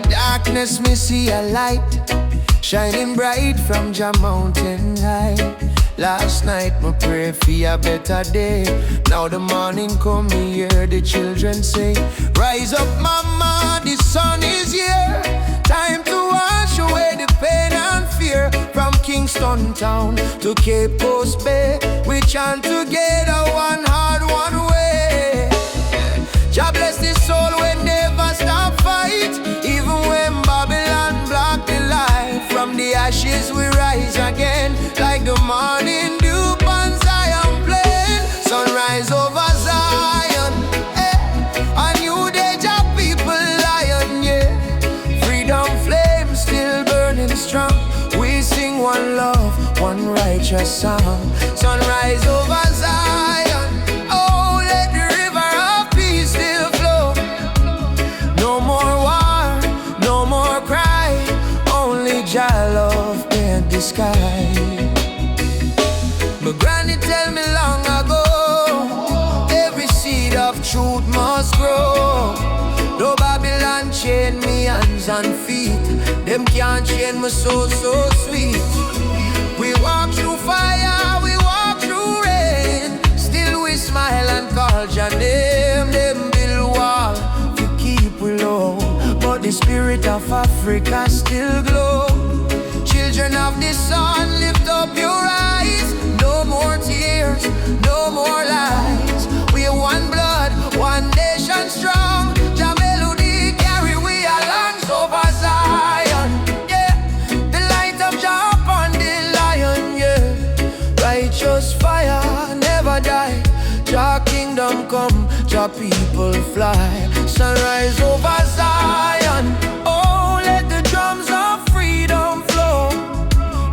darkness, me see a light shining bright from Jah mountain high. Last night, me pray for a better day. Now the morning come, me hear the children say, rise up, mama, the sun is here. Time to wash away the pain and fear. From Kingston town to Cape Coast Bay, we chant together, one heart, one way. Jah bless the soul, we never stop fight. Even when Babylon block the light, from the ashes we rise again, like the morning dew on Zion plain. Sunrise over Zion, a new day, Jah people lion, yeah. Freedom flame still burning strong. We sing one love, one righteous song. Sunrise over Zion, oh, let the river of peace still flow. No more war, no more cry, only Jah love paint the sky. But granny tell me long ago, every seed of truth must grow. No Babylon chain me hands and feet, them can't chain me soul so sweet. We walk through fire, we walk through rain, still we smile and call Jah name. Them build wall to keep we low, but the spirit of Africa still glow. Children of the sun, lift up your eyes. No more tears, no more lies. We are one blood, one nation strong. Jah melody carry we along over Zion, yeah. The light of Jah upon the lion, yeah. Righteous fire never die. Jah kingdom come, Jah people fly. Sunrise over Zion, oh, let the drums of freedom flow.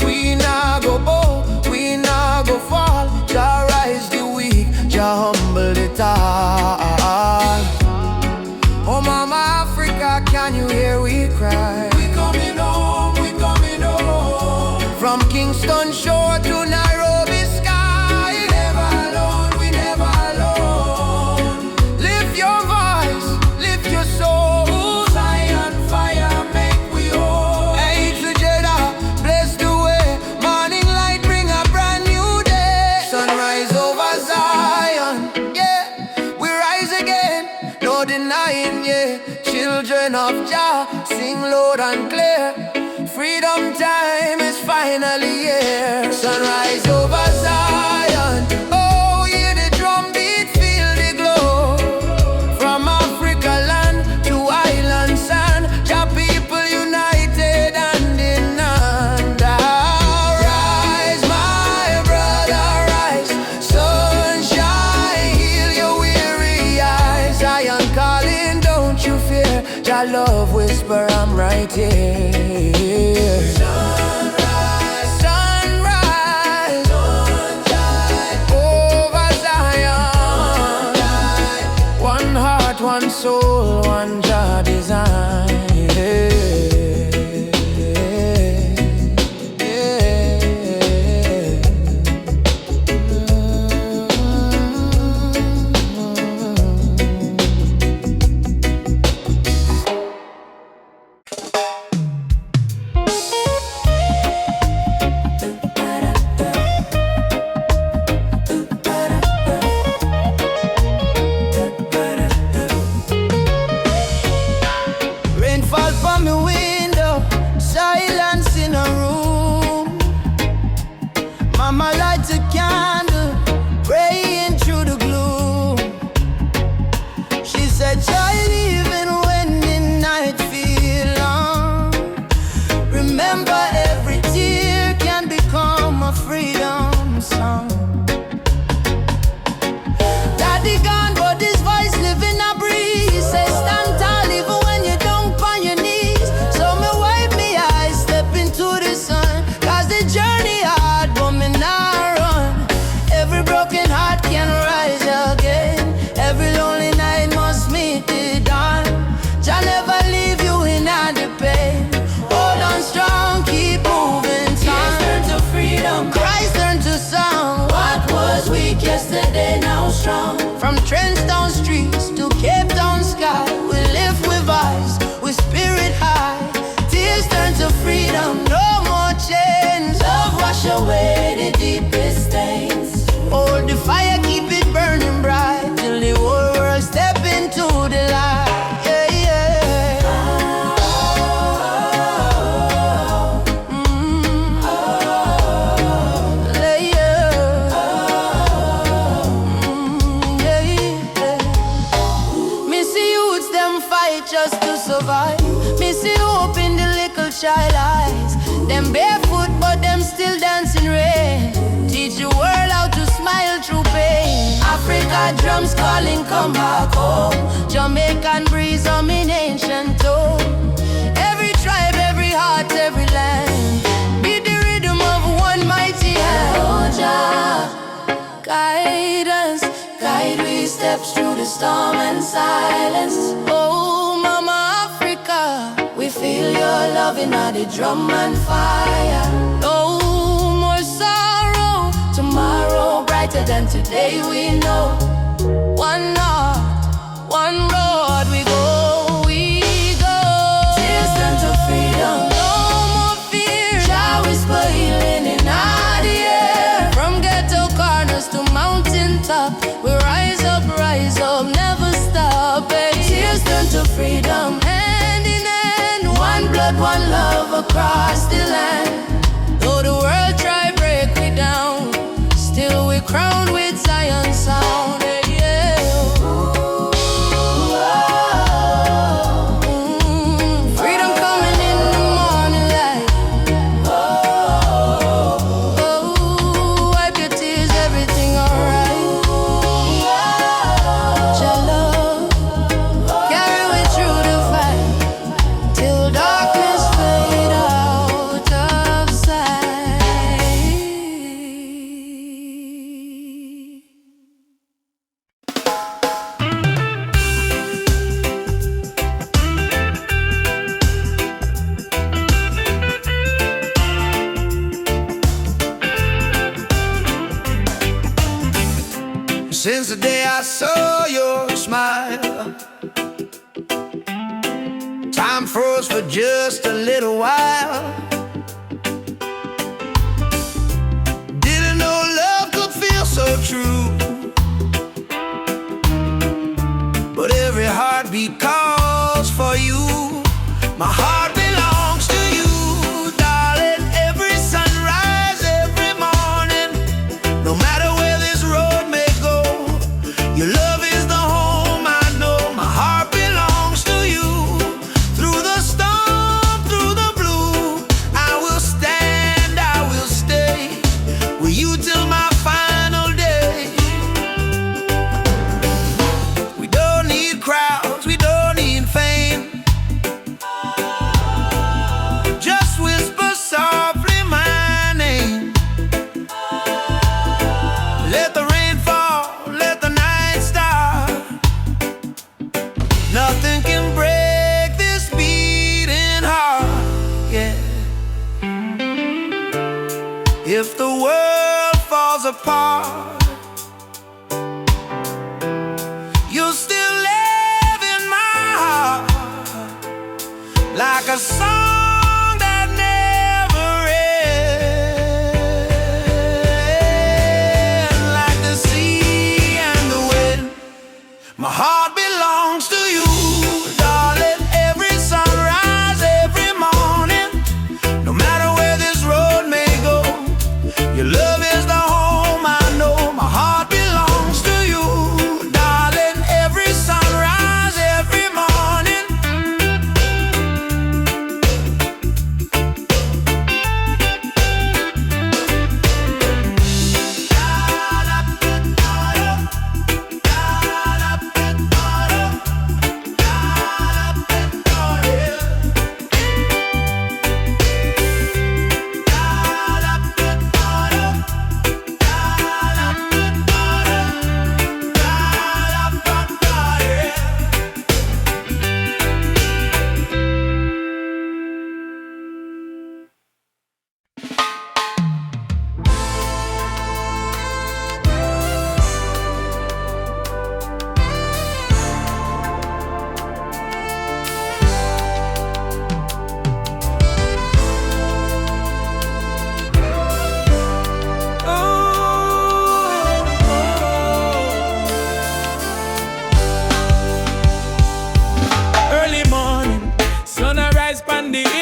We nah go bow, we nah go fall. Jah rise the weak, Jah humble the tall. Oh mama Africa, can you hear we cry? We coming home, we coming home. From Kingston shore to Nairobi sky. We never alone, we never alone. Lift your voice, lift your soul. Zion fire make we whole. Hey together, bless the way. Morning light bring a brand new day. Sunrise over Zion, yeah. We rise again, no denying, yeah. Children of Jah, sing loud and clear. Freedom time is finally here. Sunrise over Zion, oh, hear the drum beat, feel the glow. From Africa land to island sand, Jah people united hand in hand. Rise, my brother, rise. Sunshine, heal your weary eyes. Zion calling, don't you fear. Jah love whisper, I'm right here. Sunrise, sunrise, sunshine over Zion. One heart, one soul, one Jah design. with child eyes. Them barefoot but them still dancing rain. Teach the world how to smile through pain. Africa drums calling, come back home. Jamaican breeze on in ancient tone. Every tribe, every heart, every land. Be the rhythm of one mighty hand. Oh Jah, guide us, guide we steps through the storm and silence. Oh Mama Africa, we feel your love in the drum and fire. No more sorrow, tomorrow brighter than today we know. One heart, one road we go, we go. Tears turn to freedom, no more fear. Jah whisper healing in the air. From ghetto corners to mountain top, we rise up, never stop. Tears turn to freedom, hand in hand. One blood, one love across the land. Though the world try break me down, still we crowned with Zion sound. Freedom coming in the morning light. Wipe your tears, everything alright. Your love carry me through the fight till darkness fade out of sight. Since the day I saw your smile, time froze for just a little while. Didn't know love could feel so true, but every heartbeat calls for you. My heart belongs to you, darling. Every sunrise, every morning, no matter where this road may go, your love is the home I know. My heart belongs to you. Through the storm, through the blue, I will stand, I will stay with you till my final day. We don't need crowds, we don't need fame. Just whisper softly my name. Let the rain fall, let the night start. Nothing can break this beating heart, yeah. If the world falls apart, you'll still live in my heart, like a song that never ends, like the sea and the wind. My heart belongs to you, darling. Every sunrise, every morning, no matter where this road may go, your love is the home I know. My heart belongs to you, darling. Every sunrise, every morning.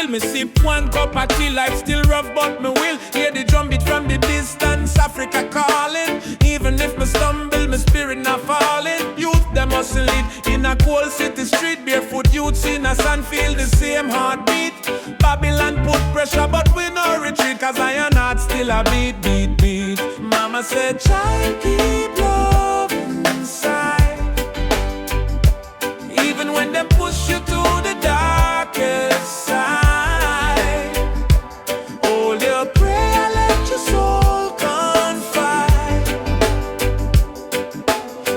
Me sip one cup of tea, life still rough, but me will hear the drum beat from the distance. Africa calling, even if me stumble, my spirit not falling. Youth them hustle it in a cold city street, barefoot youths in a sand feel the same heartbeat. Babylon a beat, beat, beat. Mama said, child, keep love inside. Even when they push you to the darkest side, hold your prayer, let your soul confide.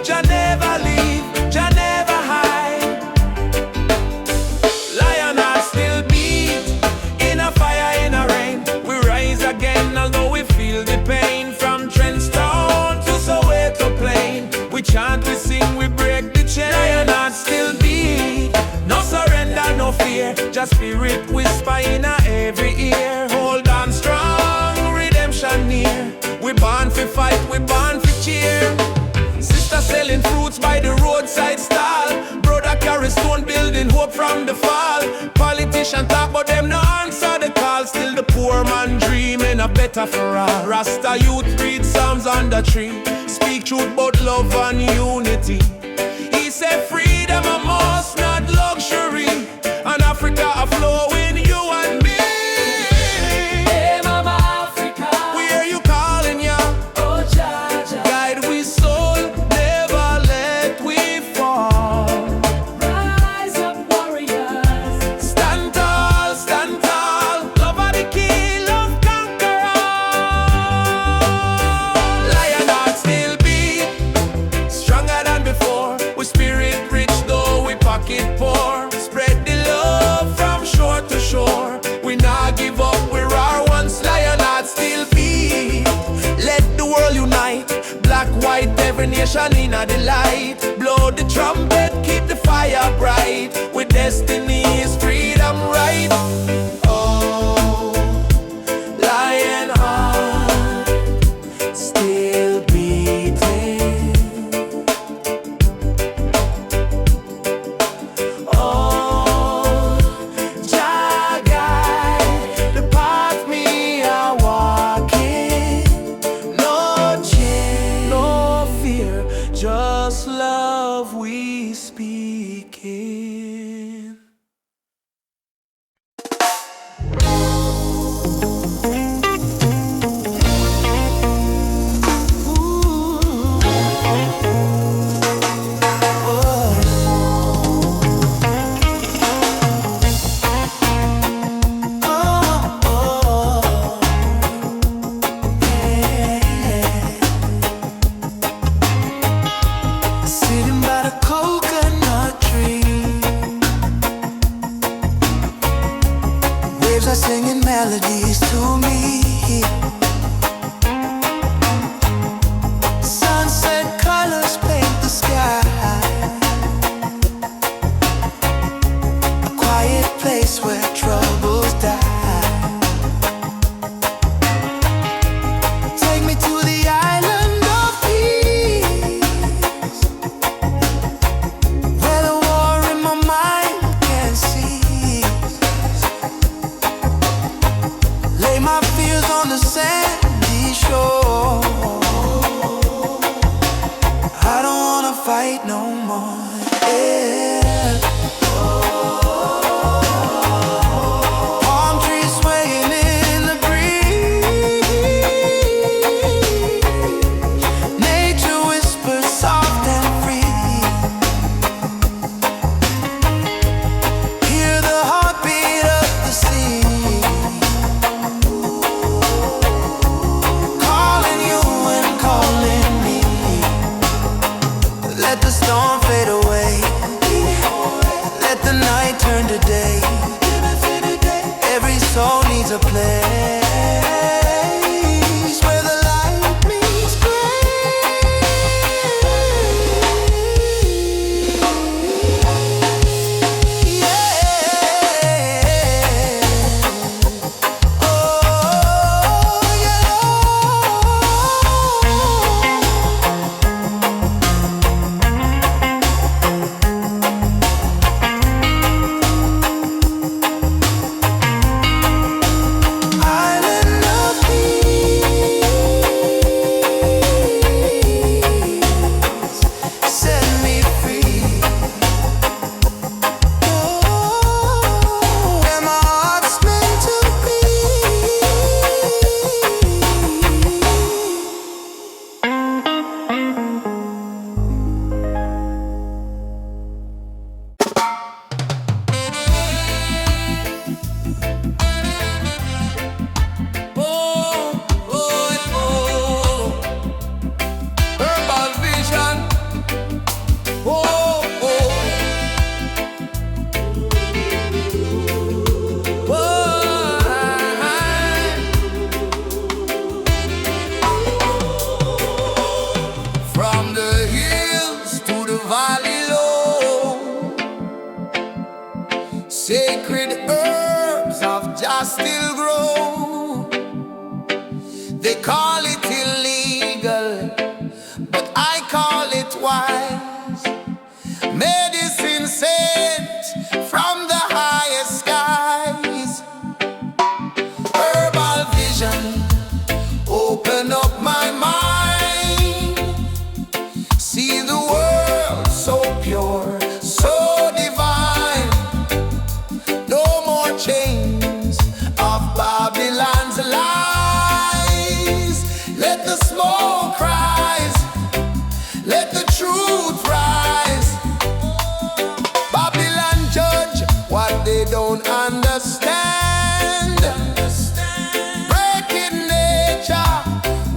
Jah never leave, Jah never hide. Lion heart still beat, in a fire, in a rain. We rise again, although we feel the pain. From Trenchtown to Soweto Plain, we chant, we sing, we break the chain. Lion heart still beat, no surrender, no fear. Just spirit whisper in every ear. Hold on strong, redemption near. We born for fight, we born for cheer. Sister selling fruits by the roadside stall. Brother carry stone building hope from the fall. Politician talk but them no answer the call. Still the poor man dreaming of better for all. Rasta youth read psalms on the tree. Speak truth about love and unity. He said freedom a must, not luxury. And Africa a flow in you and me. Hey Mama Africa, We hear you calling ya. oh Jaja, Guide we soul, never let we fall. rise up warriors. Stand tall, love are the key, love conquer all. Lion heart still beat, stronger than before. We spirit rich though we pocket poor. Spread the love from shore to shore. We not give up, we're our once. Lion heart still beat. Let the world unite, black, white, every nation in a delight. Blow the trumpet, keep the fire bright. With destiny is freedom right. Oh, lion heart still beating. Oh, Jah guide the path me are walking. No change, no fear, just love we speaking. Sitting by the coconut tree, waves are singing melodies to me. Sunset colors paint the sky. A quiet place where troubles die. Take me to the island of peace, where the war in my mind can cease. Lay my fears on the sandy shore. I don't wanna fight no more. Yeah. Palm trees swaying in the breeze. Nature whispers soft and free. Hear the heartbeat of the sea, calling you and calling me. Let the storm fade away. Let the night turn to day. Every soul needs a place where the light meets grace. Yeah. Oh, yeah. I grass still grow. They call it illegal, but I call it wise. Medicine sent from the highest skies. Herbal vision, open up my mind. See the world so pure, so divine. No more chains of Babylon's lies. Let the smoke rise, let the truth rise. Babylon judge what they don't understand. Breaking nature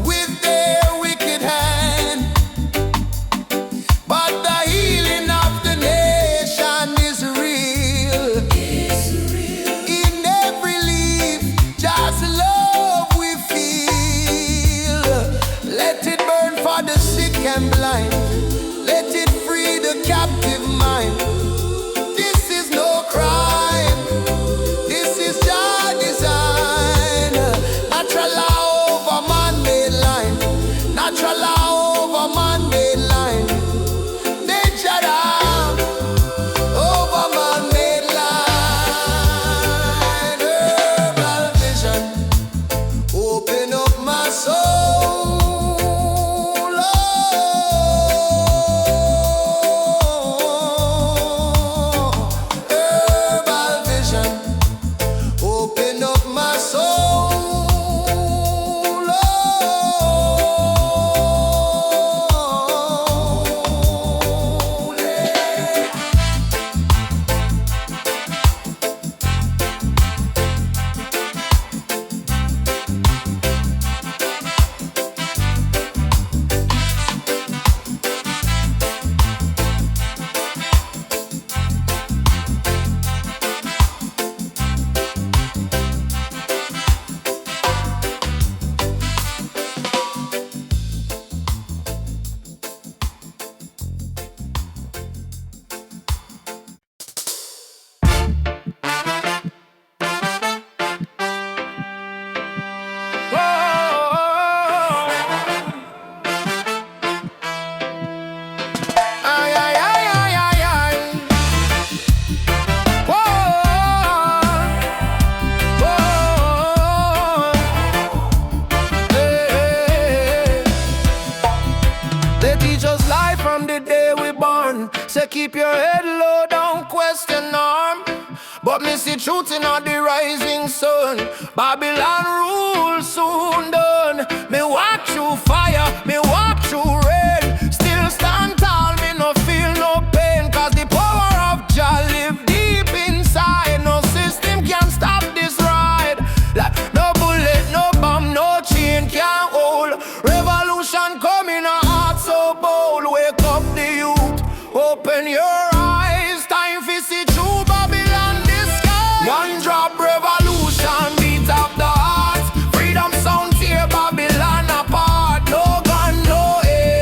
with their wicked hand. But the healing of the nation is real. In every leaf, just love we feel. Let it burn for the sick and blind. Let it free the captive mind. This is no crime. This is God's design. Natural law over man-made line. Natural law over man-made line. Nature law over man-made line. Herbal vision, open up my soul. Herbal vision, open up my soul. Ay, ay, ay, ay, ay, ay. Hey. They teach us life from the day we born. Say keep your head low, don't question norm. But me see truth in all the rising sun. Babylon rule soon done. Me walk through fire, me walk through rain. Still stand tall, me no feel no pain. Cause the power of Jah live deep inside. No system can stop this ride. Like no bullet, no bomb, no chain can hold. Revolution coming, a heart so bold. Wake up the youth, open your eyes. Time for see true Babylon disguise. One drop revolution, beat up the heart. Freedom sound tear Babylon apart. No gun, no aim.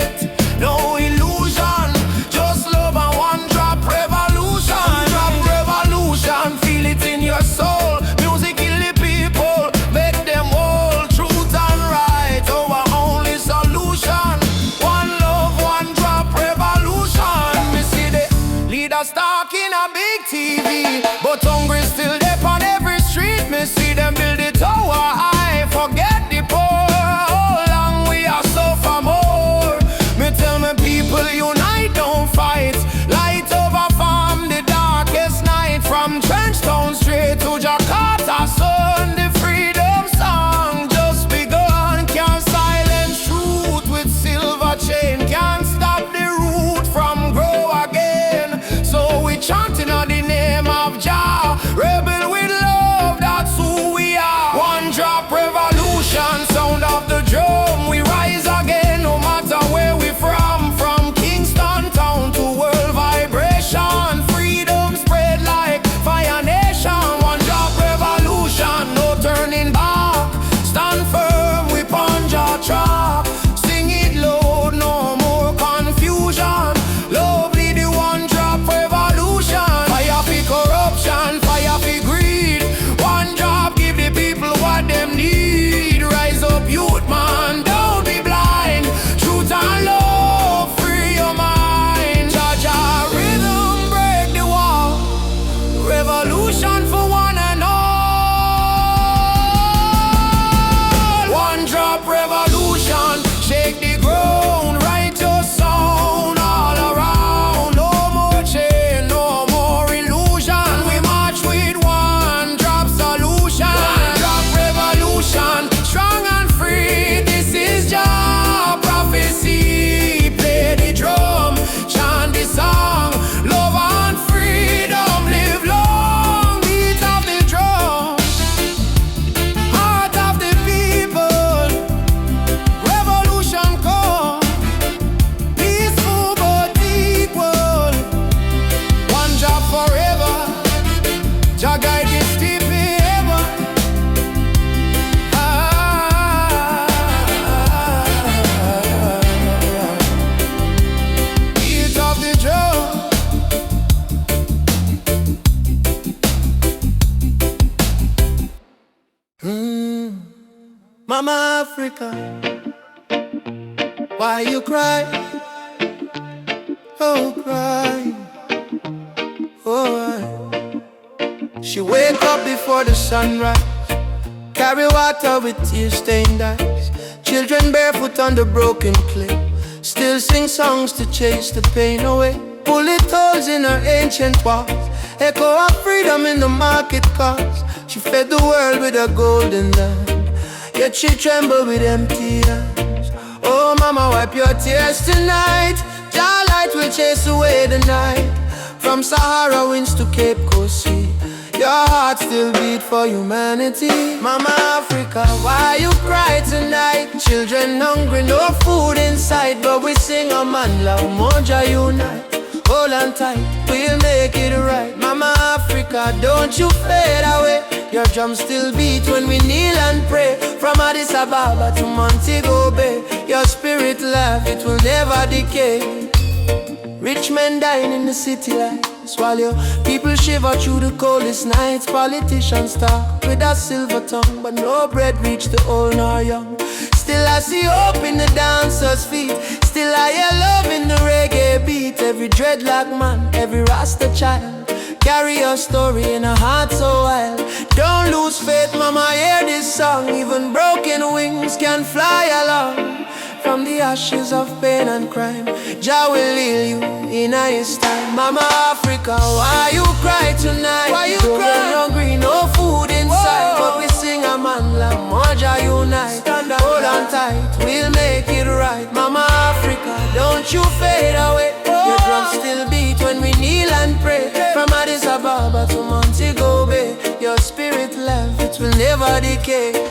Mama Africa, why you cry? Oh, cry. Oh, why? She wake up before the sunrise, carry water with tear-stained eyes. Children barefoot on the broken clay, still sing songs to chase the pain away. Bullet holes in her ancient walls, echo of freedom in the market cars. She fed the world with a golden land, yet she trembled with empty hands. Oh mama, wipe your tears tonight. Your light will chase away the night. From Sahara winds to Cape Coast Sea, your heart still beat for humanity. Mama Africa, why you cry tonight? Children hungry, no food inside, but we sing a man love, Moja unite. Hold on tight, we'll make it right. Mama Africa, don't you fade away. Your drums still beat when we kneel and pray. From Addis Ababa to Montego Bay, your spirit laugh, it will never decay. Rich men dying in the city lights, while your people shiver through the coldest nights. Politicians talk with a silver tongue, but no bread reach the old nor young. Still I see hope in the dancers' feet, still I hear love in the reggae beat. Every dreadlock man, every Rasta child, carry a story in a heart so wild. Don't lose faith, mama, hear this song. Even broken wings can fly along. From the ashes of pain and crime, Jah will heal you in His time. Mama Africa, why you cry tonight? Why you cry? Hungry, no food inside. Whoa. But we sing a man like Moja unite. Hold on tight, we'll make it right. Mama Africa, don't you fade away. Your drums still beat when we kneel and pray. From Addis Ababa to Montego Bay, your spirit life, it will never decay.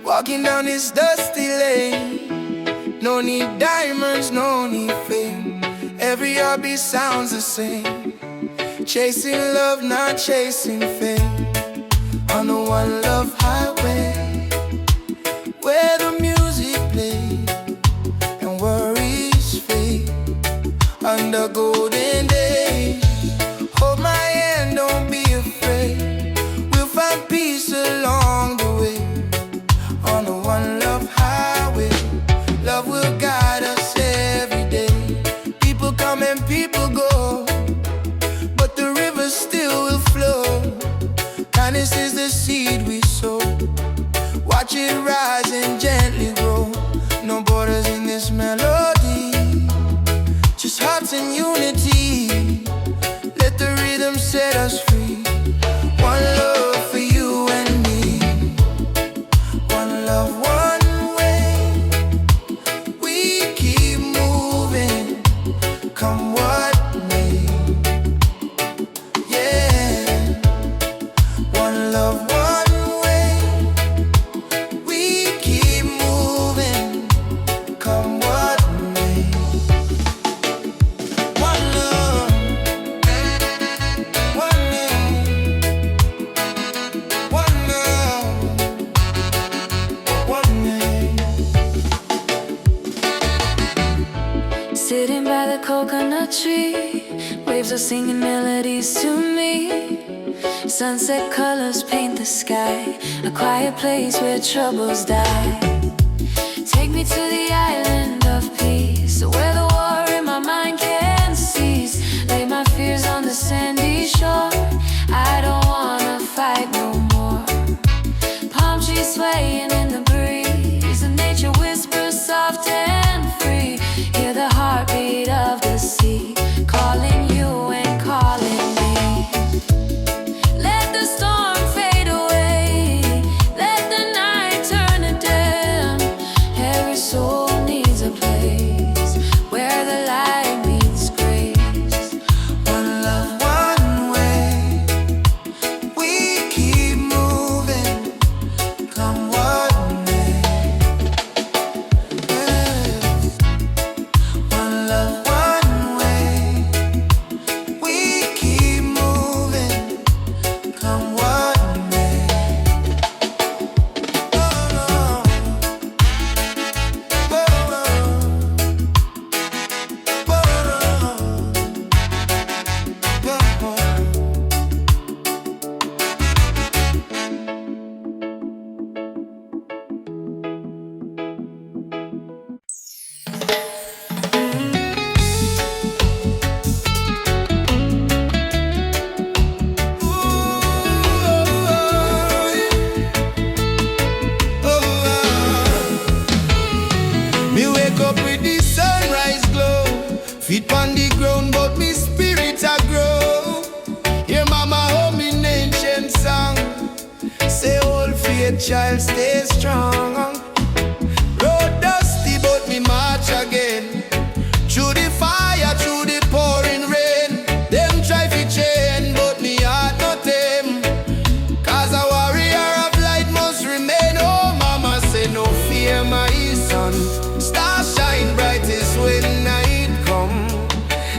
Walking down this dusty lane, no need diamonds, no need fame. Every heartbeat sounds the same. Chasing love, not chasing fame. On the one love highway, where the music plays and worries fade. Under golden days, hold my hand, don't be afraid. We'll find peace along the way. On the one love highway, love will guide us every day. People come and people go, but the river still will flow. Kindness is the seed we sow. Watch it rise and gently grow. No borders in this melody, just hearts in unity. Let the rhythm set us free. One love for you and me. One love, one way. We keep moving, come what may. Yeah. One love, one way. We keep moving, come what may. One love, one name. One love, one name. Sitting by the coconut tree, waves are singing melodies to me. Sunset colors paint the sky, a quiet place where troubles die. Take me to the island of peace, where the war in my mind can cease. Lay my fears on the sandy shore. I don't wanna fight no more. Palm trees swaying in the breeze, and nature whispers soft and free. Hear the heartbeat of the sea, calling you and calling me. Let the storm fade away, let the night turn to dim. Every soul needs a place where faith, child, stay strong. Road dusty, but me march again. Through the fire, through the pouring rain. Them try to chain, but me heart not them. Cause a warrior of light must remain. Oh, mama say no fear, my son. Star shine brightest when night come.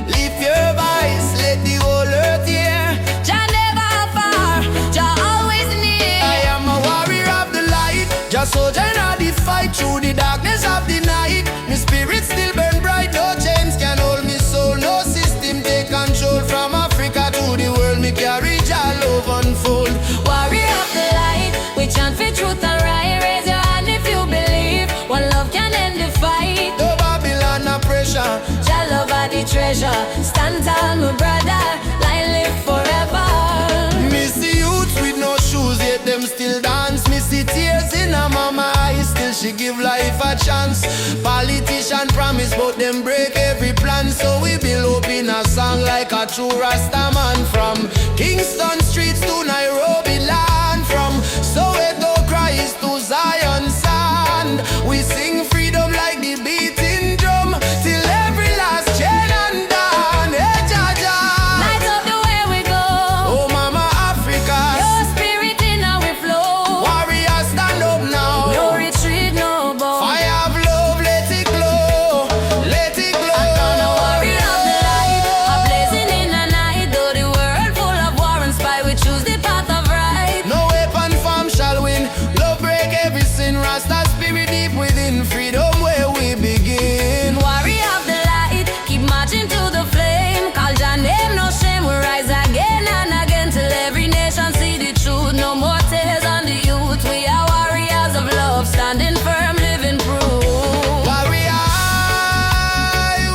Lift your voice, let the whole earth hear. Jah never far, Jah always near. I am a warrior of the light. Just soldier in the fight through the darkness of the night. My spirit still burn bright. No chains can hold me soul. No system take control. From Africa to the world, me carry Jah love unfold. Warrior of the light, we chant for truth and right. Raise your hand if you believe one love can end the fight. No Babylon, no pressure. Jah love are the treasure. Stand tall, my brother, light live forever. Me see youths with no shoes, yet them still dance. Me see tears in her mama eyes, still she give life a chance. Politician promise, but them break every plan. So we build up in a song like a true Rasta man. From Kingston streets to Nairobi land, from Soweto cries to Zion sand. We sing freedom like the beating drum, till every last chain undone. Hey, Jah Jah, Light up the way we go. oh mama Africa, Your spirit in our flow. warriors stand up now. No retreat, no bow. Fire of love, let it glow, let it glow. I'm a warrior of the light, a blazing in the night. Though the world full of war and spy, we choose the path of right. No weapon form shall win. Love break every sin. Rasta spirit deep within. Freedom where we begin. Warrior of the light, keep marching to the flame. Call Jah name, no shame. We rise again and again till every nation see the truth. No more tears on the youth. We are warriors of love, standing firm, living proof. Warrior,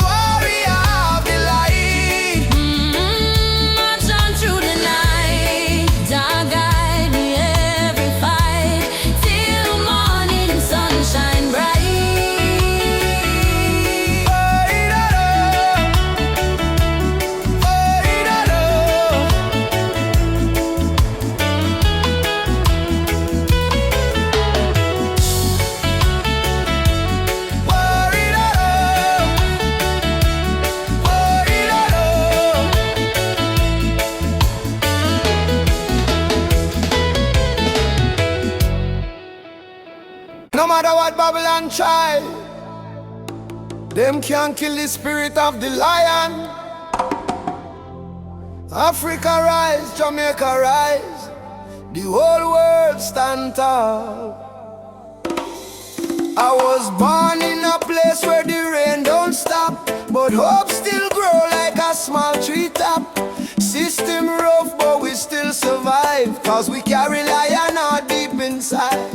warrior of the light. March on through the night. Jah guide me every fight till morning sunshine bright. No matter what Babylon try, them can't kill the spirit of the lion. Africa rise, Jamaica rise, the whole world stand tall. I was born in a place where the rain don't stop, but hope still grow like a small treetop. System rough, but we still survive, cause we carry lion out deep inside.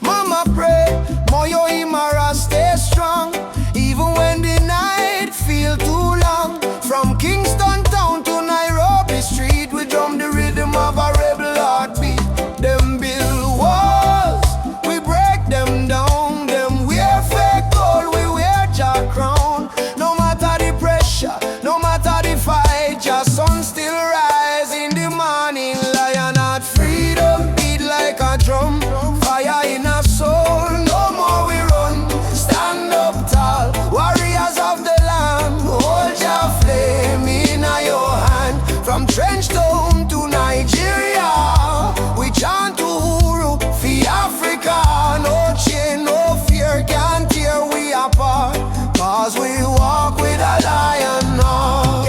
Mama pray, Moyo Imara stay strong, even when the night feel too long. From Kingston town to Nairobi street, we drum the rhythm of a rebel heartbeat. Them build walls, we break them down. Them wear fake gold, we wear Jah crown. No matter the pressure, no matter the fight, Jah sun still rise in the morning. Lion heart freedom beat like a drum. Fire in our soul, no more we run. Stand up tall, warriors of the land. Hold your flame in your hand. From Trench Town to Nigeria, we chant Uhuru for Africa. No chain, no fear can tear we apart, cause we walk with a lion now.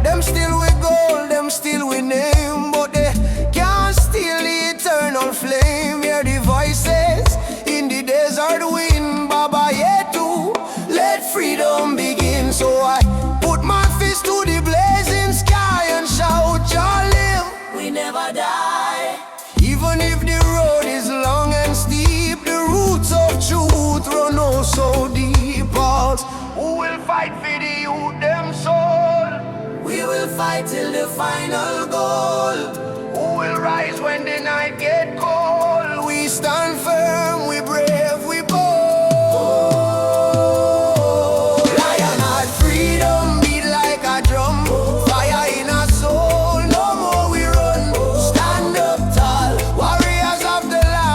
Them still with gold, them still with name, but they can't steal the eternal flame. Hear the voices in the desert wind, Baba Yetu, let freedom begin. So I put my fist to the blazing sky and shout, Jah live, we never die. Even if the road is long and steep, the roots of truth run oh so deep. Pulse, who will fight for the youth, them soul? We will fight till the final goal. Who will rise when the night get cold? We stand firm, we brave, we bold. Lion heart freedom beat like a drum. Fire in our soul, no more we run. Stand up tall, warriors of the land.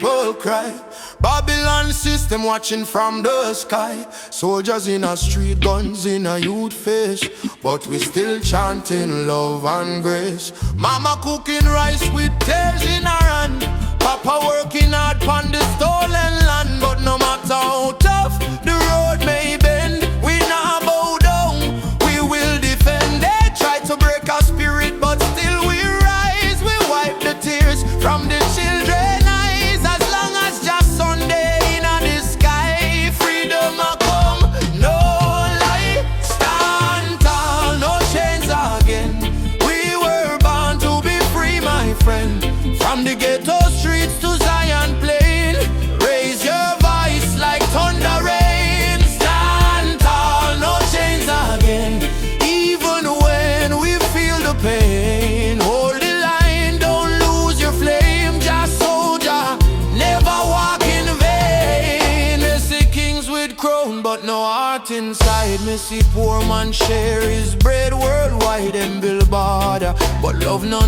people cry. Babylon system watching from the sky. Soldiers in a street, guns in a youth face, but we still chanting love and grace. Mama cooking rice with tears in her hand. Papa working hard on the stolen land. But no matter how tough the road may bend, we not bow down, we will defend. They try to break our spirit, but still we rise. We wipe the tears from the children's eyes. As long as just Sunday in the sky, freedom a come, no lie. Stand tall, no chains again. We were born to be free, my friend. From the ghetto streets to Zion Plain, raise your voice like thunder rain. Stand tall, no chains again. Even when we feel the pain, hold the line, don't lose your flame. Just soldier, never walk in vain. They see kings with crown, but no heart inside. Me see poor man share his bread worldwide and build border, but love no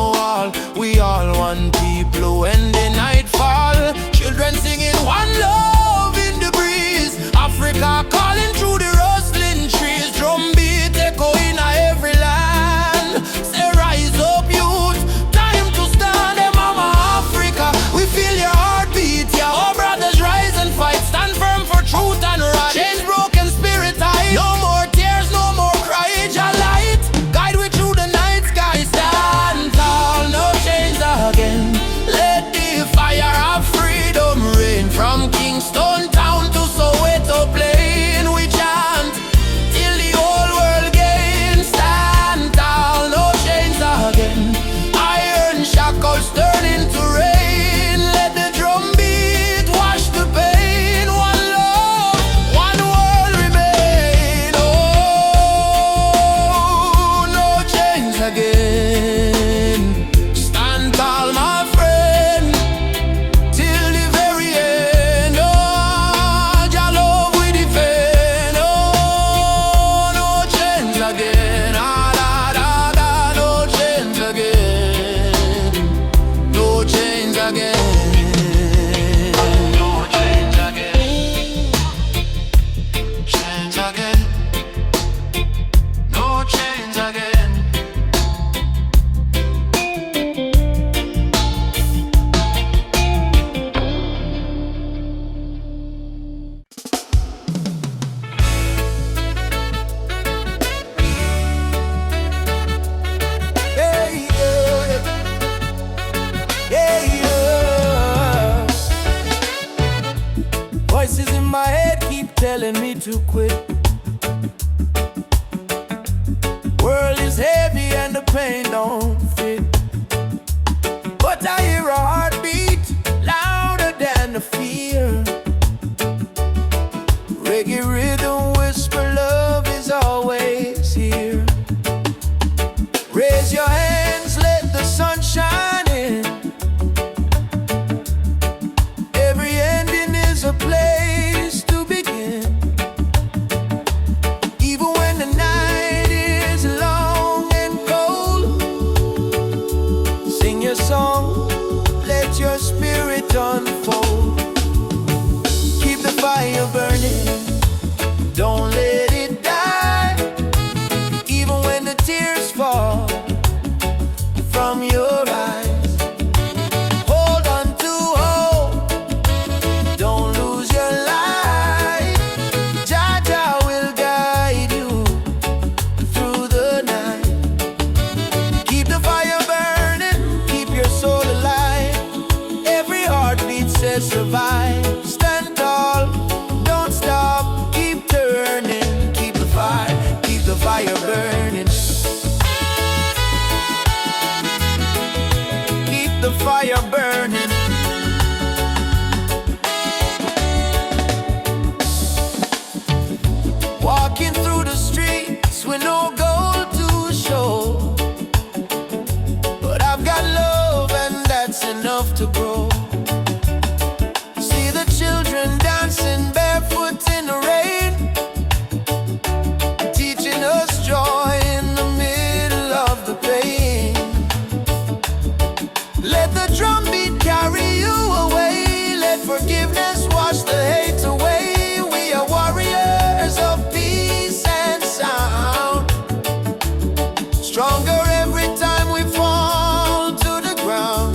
all. We all one people when the night fall. Children singing one love in the breeze. Africa calling through the rustling trees. Drum beat echo in every land. Say rise up youth, time to stand. Hey mama Africa, we feel your heartbeat. Yeah, our brothers rise and fight. Stand firm for truth and right. Chains broken, spirit high. No more tears, no more cry. Jah light, guide we through the night sky. Stand tall, no chains again. Let the fire of freedom rain. From Kingston town to Soweto plain, we chant till the whole world gains. Stand tall, no chains again. Iron shackles turn into rain. Let the drum beat wash the pain. One love, one world remain. Oh, no chains again. Stand tall, my friend, till the very end. Oh, Jah love we defend. Oh, no chains again. Ah, da, da, da, no chains again. No chains again. No chains again. Chains again. No chains again. Hey, yeah. Hey, yeah. Voices in my head keep telling me to quit. World is heavy and the pain don't fit. But I hear a heartbeat louder than the fear. Reggae rhythm whisper love is always here. Raise your hands, let the sun shine in. Every ending is a place to begin. Even when the night is long and cold, sing your song, let your spirit unfold. Keep the fire burning, don't let it die. Even when the tears fall from your eyes, hold on to hope, don't lose your light. Jah Jah will guide you through the night. Keep the fire burning, keep your soul alive. Every heartbeat says survive. Stand tall, don't stop, keep turning. Keep the fire burning. Keep the fire burning. Walking through the streets with no goal to show, but I've got love and that's enough to grow. See the children dancing barefoot in the rain, teaching us joy in the middle of the pain. Let the drum beat carry you away. stronger every time we fall to the ground.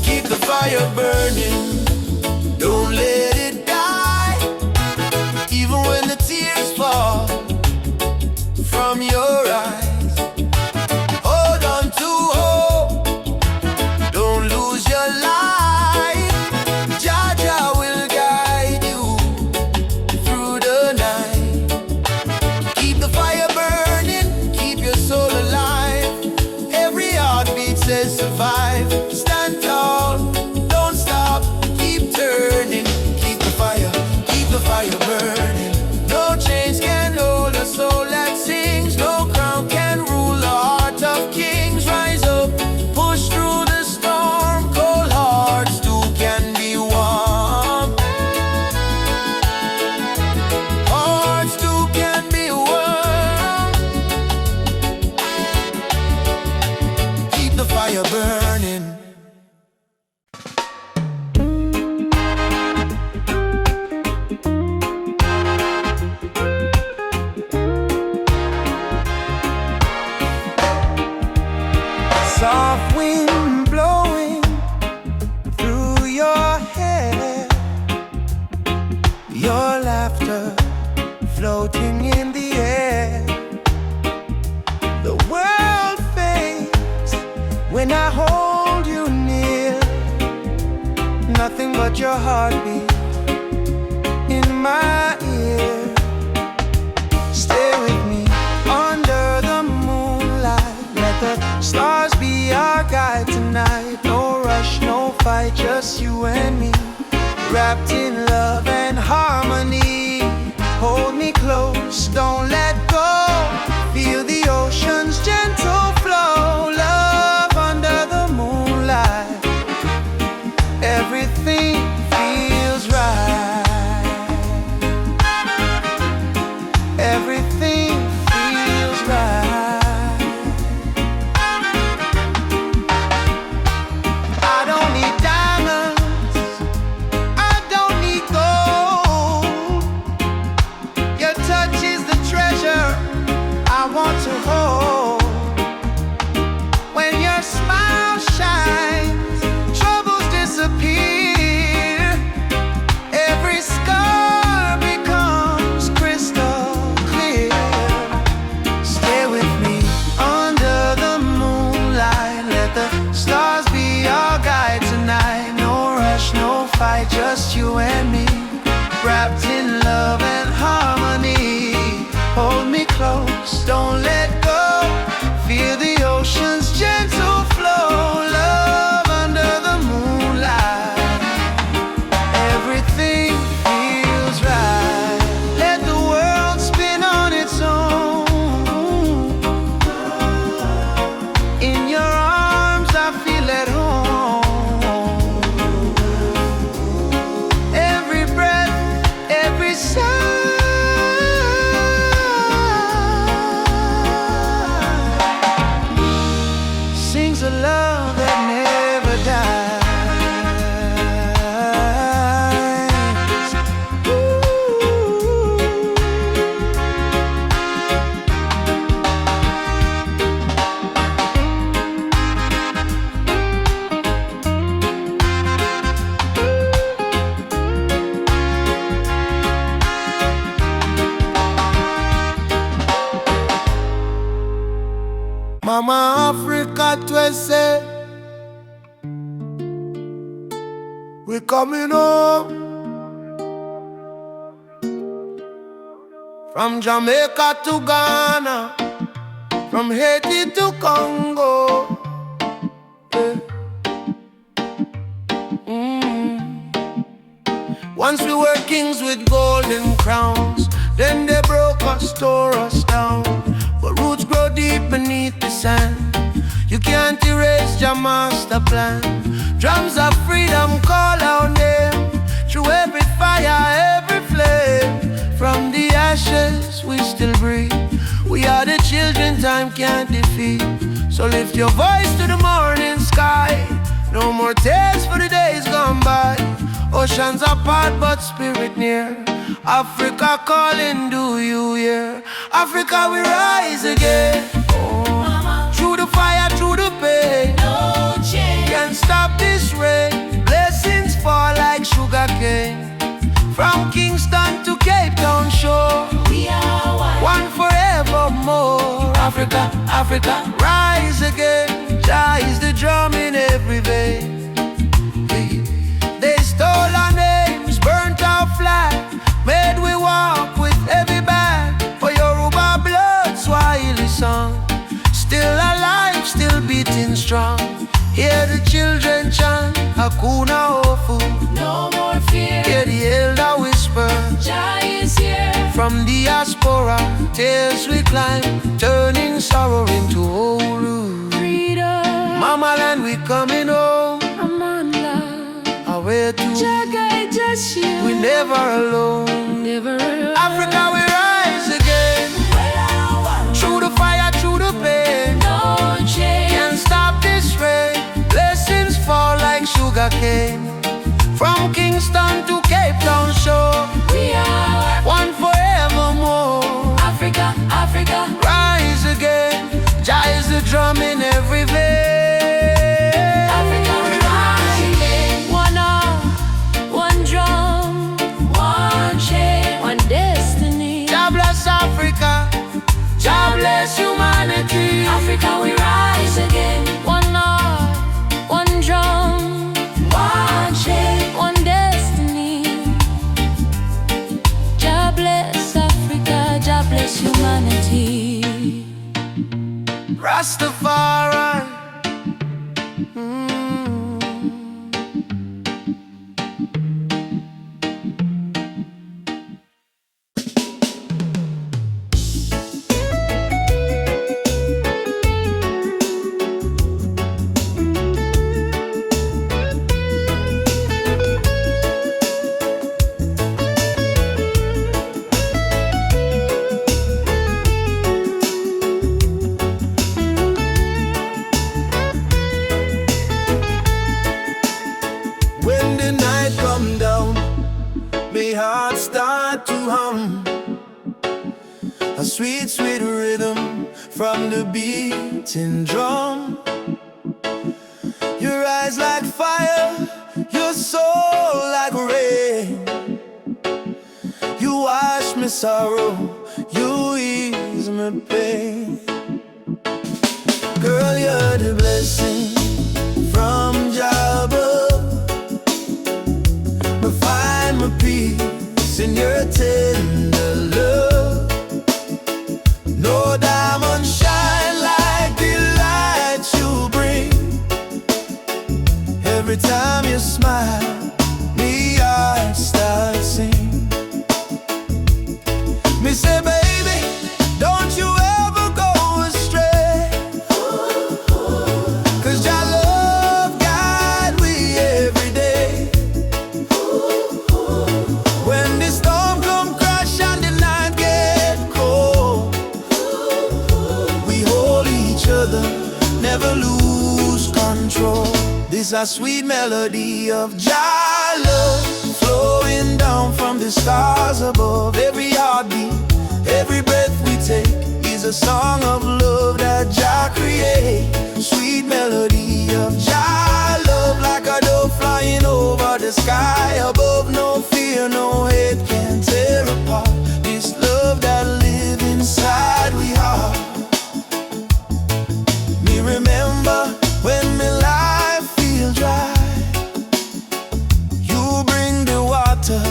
Keep the fire burning, don't let it die. Even when the tears fall from your eyes, hold on to hope, don't lose your life. Jah Jah will guide you through the night. Keep the fire burning, keep your soul alive. Every heartbeat says survive. Stand tall, don't stop, keep turning. Keep the fire burning. No chains can hold a soul that sings. No crown can rule the heart of kings. Rise up, push through the storm. Cold hearts too can be warm. Hearts too can be warm. Keep the fire burning. Soft wind blowing through your hair, your laughter floating in the air. The world fades when I hold you near. Nothing but your heartbeat in my ear. Stay with me under the moonlight. Let the stars be our guide tonight. No rush, no fight, just you and me, wrapped in love and harmony. Hold me close, don't let go. Feel the ocean's gentle flow. Love under the moonlight. Everything feels right. Everything feels right. I don't need diamonds, I don't need gold. Your touch is the treasure I want to hold. When your smile shines, troubles disappear. Every scar becomes crystal clear. Stay with me under the moonlight. Let the stars be our guide tonight. No rush, no fight, just you and me, wrapped in love and harmony. Hold me close, don't let go. Feel the ocean's gentle flow. Love under the moonlight. Everything feels right. Let the world spin on its own. In your arms I feel at home. Every breath, every sigh sings a love that never dies. Ooh. Mama Africa twese, we coming home from Jamaica to Ghana, from Haiti to Congo. Yeah. Once we were kings with golden crowns, then they broke us, tore us down. But roots grow deep beneath the sand. You can't erase your master plan. Drums of freedom call our name. Through every fire, every flame. From the ashes we still breathe. We are the children time can't defeat. So lift your voice to the morning sky. No more tears for the days gone by. Oceans apart but spirit near. Africa calling, do you hear? Africa we rise again. Africa, Africa, rise again. Jah is the drum in every vein. They stole our names, burnt our flag, made we walk with heavy bag. For Yoruba blood, Swahili song, still alive, still beating strong. Hear the children chant, Hakuna Hofu, No more fear. hear the elder whisper, Jah is here. from diaspora, tears we climb, turning sorrow into Uhuru. Freedom. Mama land, we coming home, I'm on love. away to Jah guide us here. we never alone. Never alone. Africa, we rise again. Through the fire, through the pain, No change. can't stop this rain. Blessings fall like sugar cane. From Kingston to Cape Town shore, We are one forevermore. Africa, Africa. Rise again, Jah is the drum in every vein. Africa, we rise again. One arm, one drum, one chain, one destiny. Jah bless Africa, Jah bless humanity. Africa, we rise again. One arm, one drum, one chain, one destiny. Jah bless Africa, Jah bless humanity. Rastafari. When the night come down, my heart start to hum. A sweet, sweet rhythm from the beating drum. Your eyes like fire, your soul like rain. You wash me sorrow, you ease my pain. Girl, you're the blessing from Jah above. I find my peace in your tender love. No diamond shine like the light you bring. Every time you smile, me heart starts sing. Me say, baby, don't you ever go astray. 'Cause Jah love guide we every day. When the storm come crash and the night get cold, we hold each other, never lose control. This a sweet melody of Jah love, flowing down from the stars above. Every heartbeat, every breath we take is a song of love that Jah create. Sweet melody of Jah love, like a dove flying over the sky above. No fear, no hate can tear apart this love that live inside we heart. Me remember when my life feel dry, you bring the water,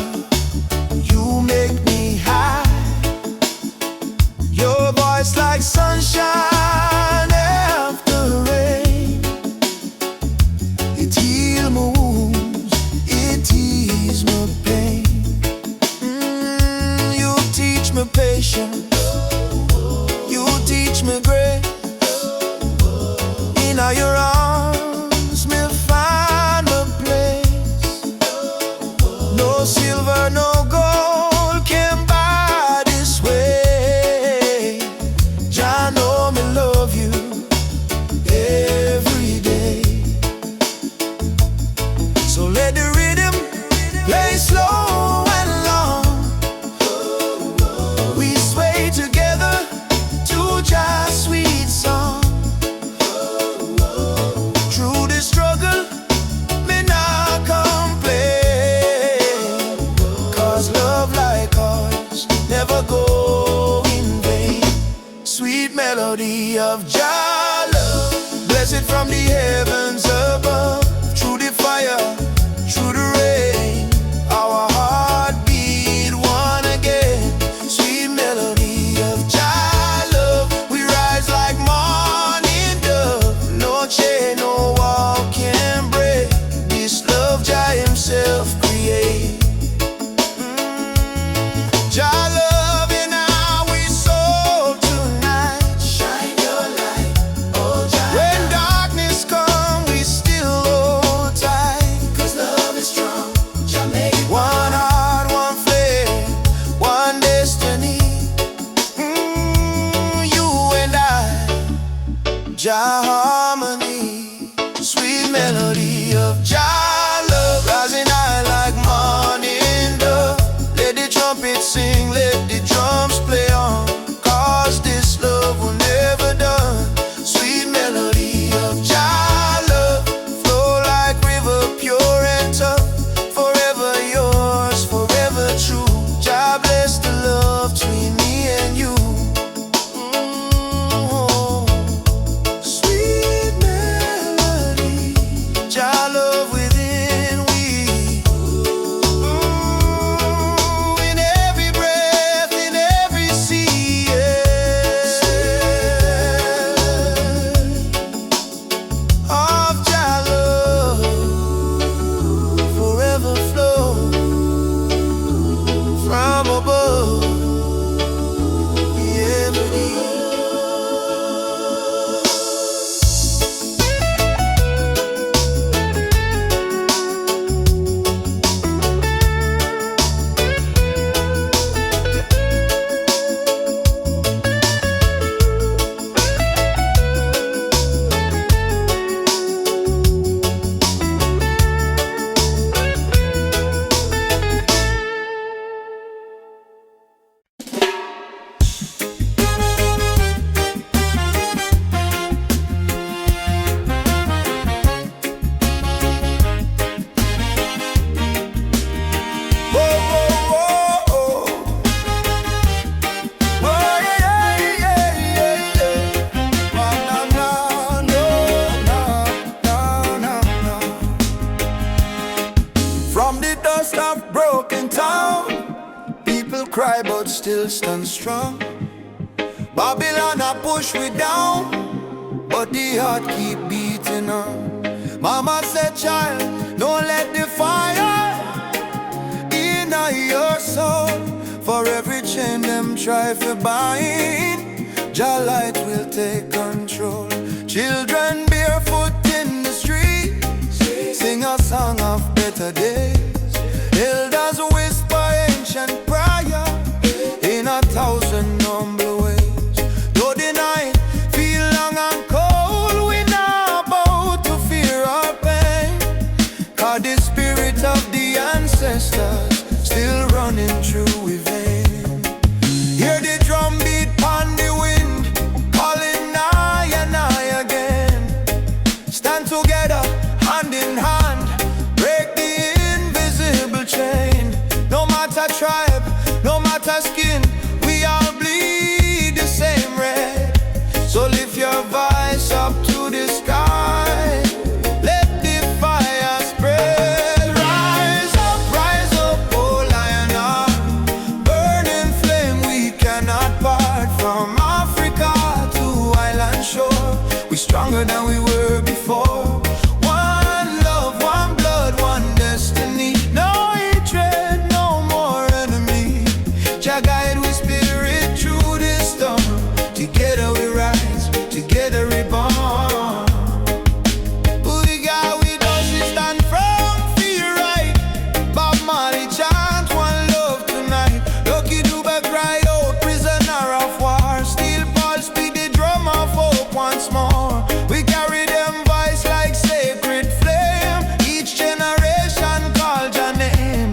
you make me high. Your voice like sunshine of Jah love. Blessed from the heavens above, through the fire, through the rain, our heartbeat one again. Sweet melody of Jah love, we rise like morning dove. No chain, no wall can break this love Jah himself create. Jah love in our soul tonight. Shine your light, oh Jah. When darkness come, we still hold tight. 'Cause love is strong, Jah make it one heart, one flame, one destiny. You and I, Jah harmony. Sweet melody of Jah love, rising high like morning dove. Let the trumpet sing, let the drums play on, 'cause this love will never done. Sweet melody of Jah love, flow like river, pure and tough. Forever yours, forever true. Jah bless the love between me and you. Sweet melody, Jah love within we. In every breath, in every sea, of Jah love, forever flow from above. Yeah, from the dust of broken town, people cry but still stand strong. Babylon a push we down, but the heart keep beating on. Mama said, child, don't let the fire in your soul. For every chain them try to bind, Jah light will take control. Children barefoot in the streets, sing a song of better days. Elders whisper ancient prayer in 1,000 humble ways. Though the night feel long and cold, we not about to fear our pain, 'cause the spirit of the ancestors still running through we vein. Hear the drum beat on the wind, calling nigh and nigh again. Stand together, hand in hand, break the invisible chain. No matter tribe, no matter skin, we all bleed the same red. So lift your voice up to the sky, let the fire spread. Rise up, oh lion heart, burning flame we cannot part. From Africa to island shore, we stronger than we were before. One love, one blood, one destiny. No hatred, no more enemy. Jah guide we spirit through this storm. Together we rise, together we born. We got with us, we stand firm, feel right. Bob Marley chant one love tonight. Lucky Dube cry out, prisoner of war. Steel pulse beat the drum of hope once more. We carry them voice like sacred flame. Each generation call your name.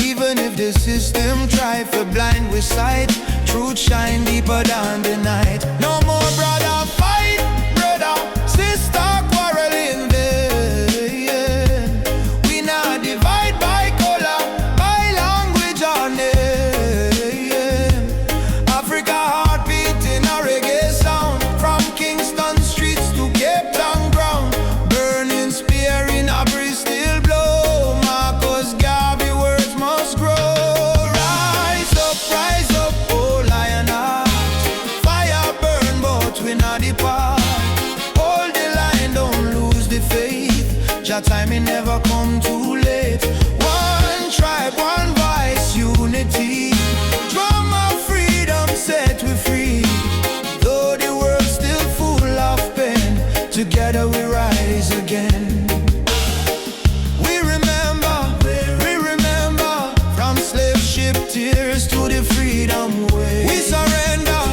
Even if the system try to blind we sight, truth shine deeper than the night. No more brother fight, brother, sister quarreling vain. We not divide by color, by language or name. Africa heartbeat in a reggae sound, from Kingston Jah timing never come too late. One tribe, one voice, unity. Drum of freedom set we free. Though the world's still full of pain, together we rise again. We remember, from slave ship tears to the freedom way. We surrender,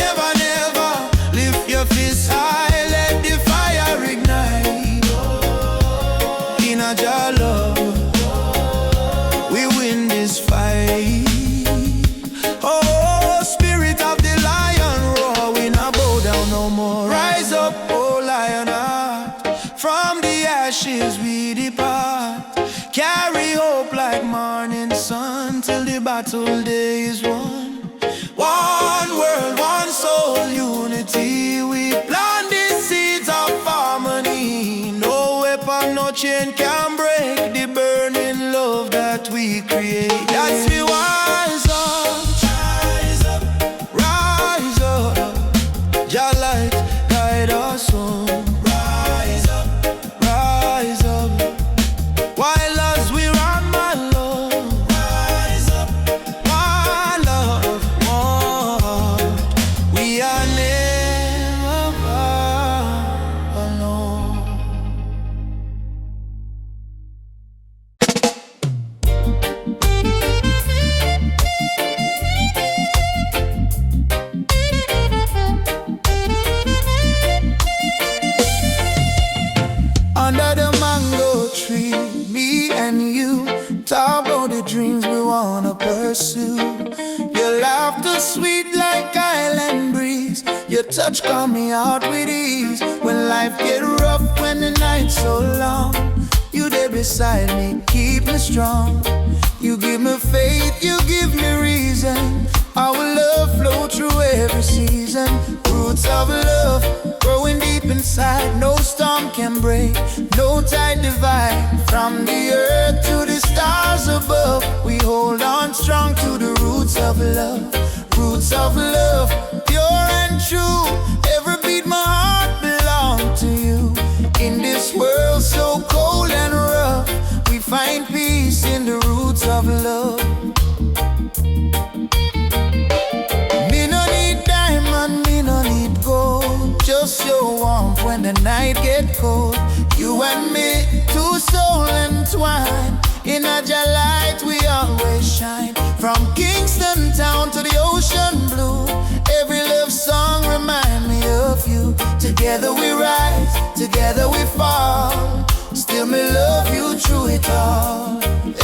never, never. Lift your fists high, let the fire ignite. In a Jah love, we win this fight. Oh, spirit of the lion roar, we not bow down no more. Rise up, oh lion heart, from the ashes we depart. Carry hope like morning sun till the battle day is won. One world, one soul, unity. We plant the seeds of harmony. No weapon, no chain can break the burning love that we create. That's we wise up, rise up. Jah light guide us home. Rise up, rise up. While as we run, my love, rise up, my love, one. We are never alone. Under the mango tree, me and you talk about the dreams we wanna pursue. Your laughter sweet like island breeze. Your touch calm me out with ease. When life get rough, when the night's so long, you there beside me, keep me strong. You give me faith, you give me reason. Our love flow through every season. Roots of love growing deep inside. No storm can break, no tide divide. From the earth to the stars above, we hold on strong to the roots of love. Roots of love, pure and true. Every beat my heart belongs to you. In this world so cold and rough, we find peace in the roots of love. Me no need diamond, me no need gold. Just your warmth when the night get cold. You and me, two souls entwined. In a Jah light we always shine. From Kingston town to the ocean blue, every love song remind me of you. Together we rise, together we fall. Still me love you through it all.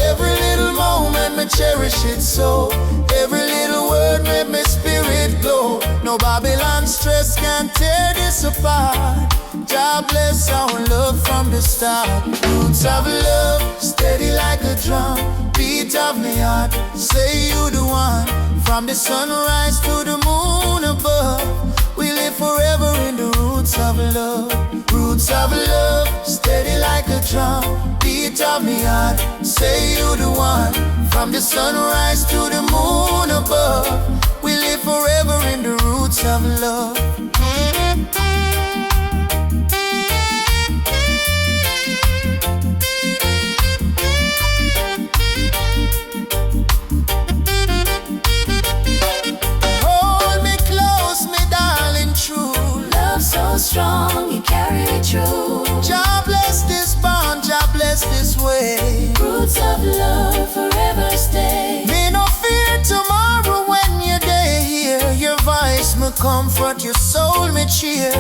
Every little moment me cherish it so. Every little word made my spirit glow. No Babylon stress can tear this apart. God bless our love from the start. Roots of love, steady like a drum. Beat of me heart, say you the one. From the sunrise to the moon above, we live forever in the roots of love. Roots of love, steady like a drum. Beat of me heart, say you the one. From the sunrise to the moon above, we live forever in the roots of love. So strong, you carry it through. Jah bless this bond, Jah bless this way. Roots of love forever stay. Me no fear tomorrow when you're day here. Your voice me comfort, your soul me cheer.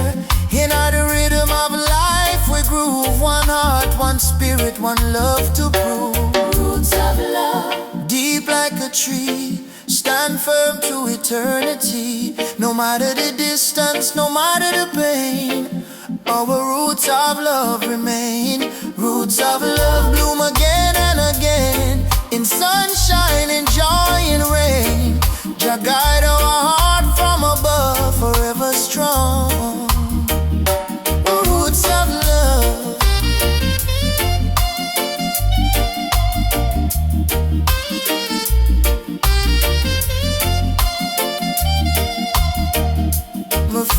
In the rhythm of life we groove. One heart, one spirit, one love to prove. Roots of love, deep like a tree, stand firm to eternity. No matter the distance, no matter the pain, our roots of love remain. Roots of love bloom again and again. In sunshine, in joy, in rain. Jah guide our heart from above, forever strong. Roots of love.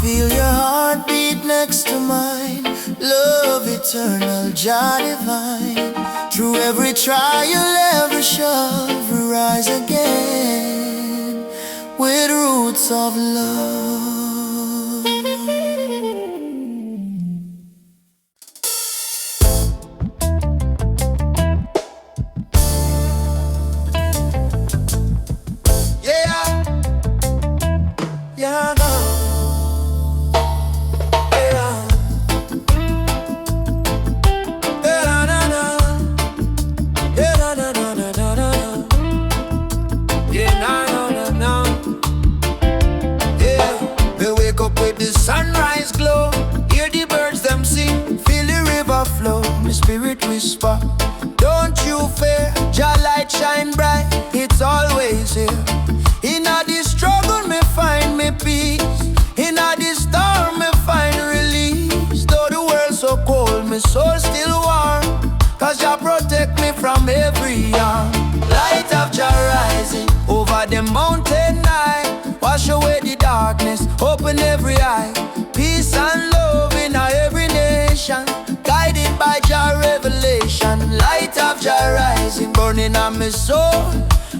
Feel your heartbeat next to mine. Love eternal Jah divine. Through every trial, every shove, we rise again with roots of love. Sunrise glow, hear the birds them sing, feel the river flow, my spirit whisper, don't you fear, Jah light shine bright, it's always here. In a the struggle me find me peace, in a the storm me find release. Though the world so cold, my soul still warm, cause Jah protect me from every harm. Light of Jah rising over the mountain night, wash away the darkness, open every eye. Peace and love in every nation, guided by Jah revelation. Light of Jah rising, burning on my soul,